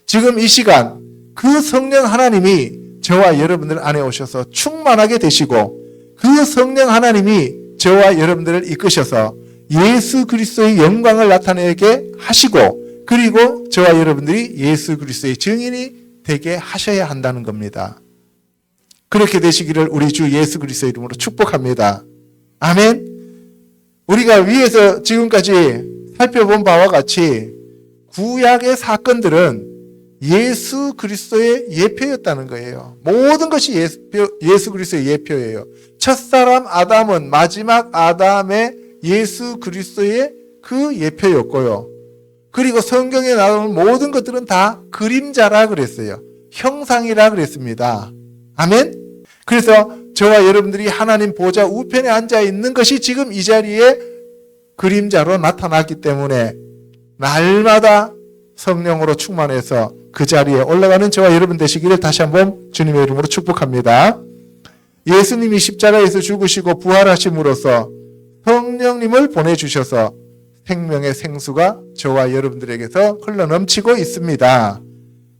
지금 이 시간 그 성령 하나님이 저와 여러분들 안에 오셔서 충만하게 되시고 그 성령 하나님이 저와 여러분들을 이끄셔서 예수 그리스도의 영광을 나타내게 하시고 그리고 저와 여러분들이 예수 그리스도의 증인이 되게 하셔야 한다는 겁니다. 그렇게 되시기를 우리 주 예수 그리스도의 이름으로 축복합니다. 아멘. 우리가 위에서 지금까지 살펴본 바와 같이 구약의 사건들은 예수 그리스도의 예표였다는 거예요. 모든 것이 예수 그리스도의 예표예요. 첫사람 아담은 마지막 아담의 예수 그리스도의 그 예표였고요. 그리고 성경에 나오는 모든 것들은 다 그림자라 그랬어요. 형상이라 그랬습니다. 아멘. 그래서 저와 여러분들이 하나님 보좌 우편에 앉아 있는 것이 지금 이 자리에 그림자로 나타났기 때문에 날마다 성령으로 충만해서 그 자리에 올라가는 저와 여러분 되시기를 다시 한번 주님의 이름으로 축복합니다. 예수님이 십자가에서 죽으시고 부활하심으로써 성령님을 보내주셔서 생명의 생수가 저와 여러분들에게서 흘러넘치고 있습니다.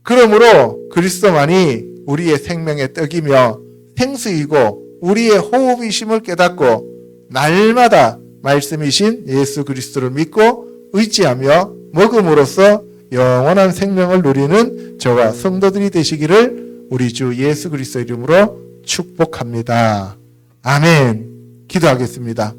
그러므로 그리스도만이 우리의 생명의 떡이며 생수이고 우리의 호흡이심을 깨닫고 날마다 말씀이신 예수 그리스도를 믿고 의지하며 먹음으로써 영원한 생명을 누리는 저와 성도들이 되시기를 우리 주 예수 그리스도 이름으로 축복합니다. 아멘. 기도하겠습니다.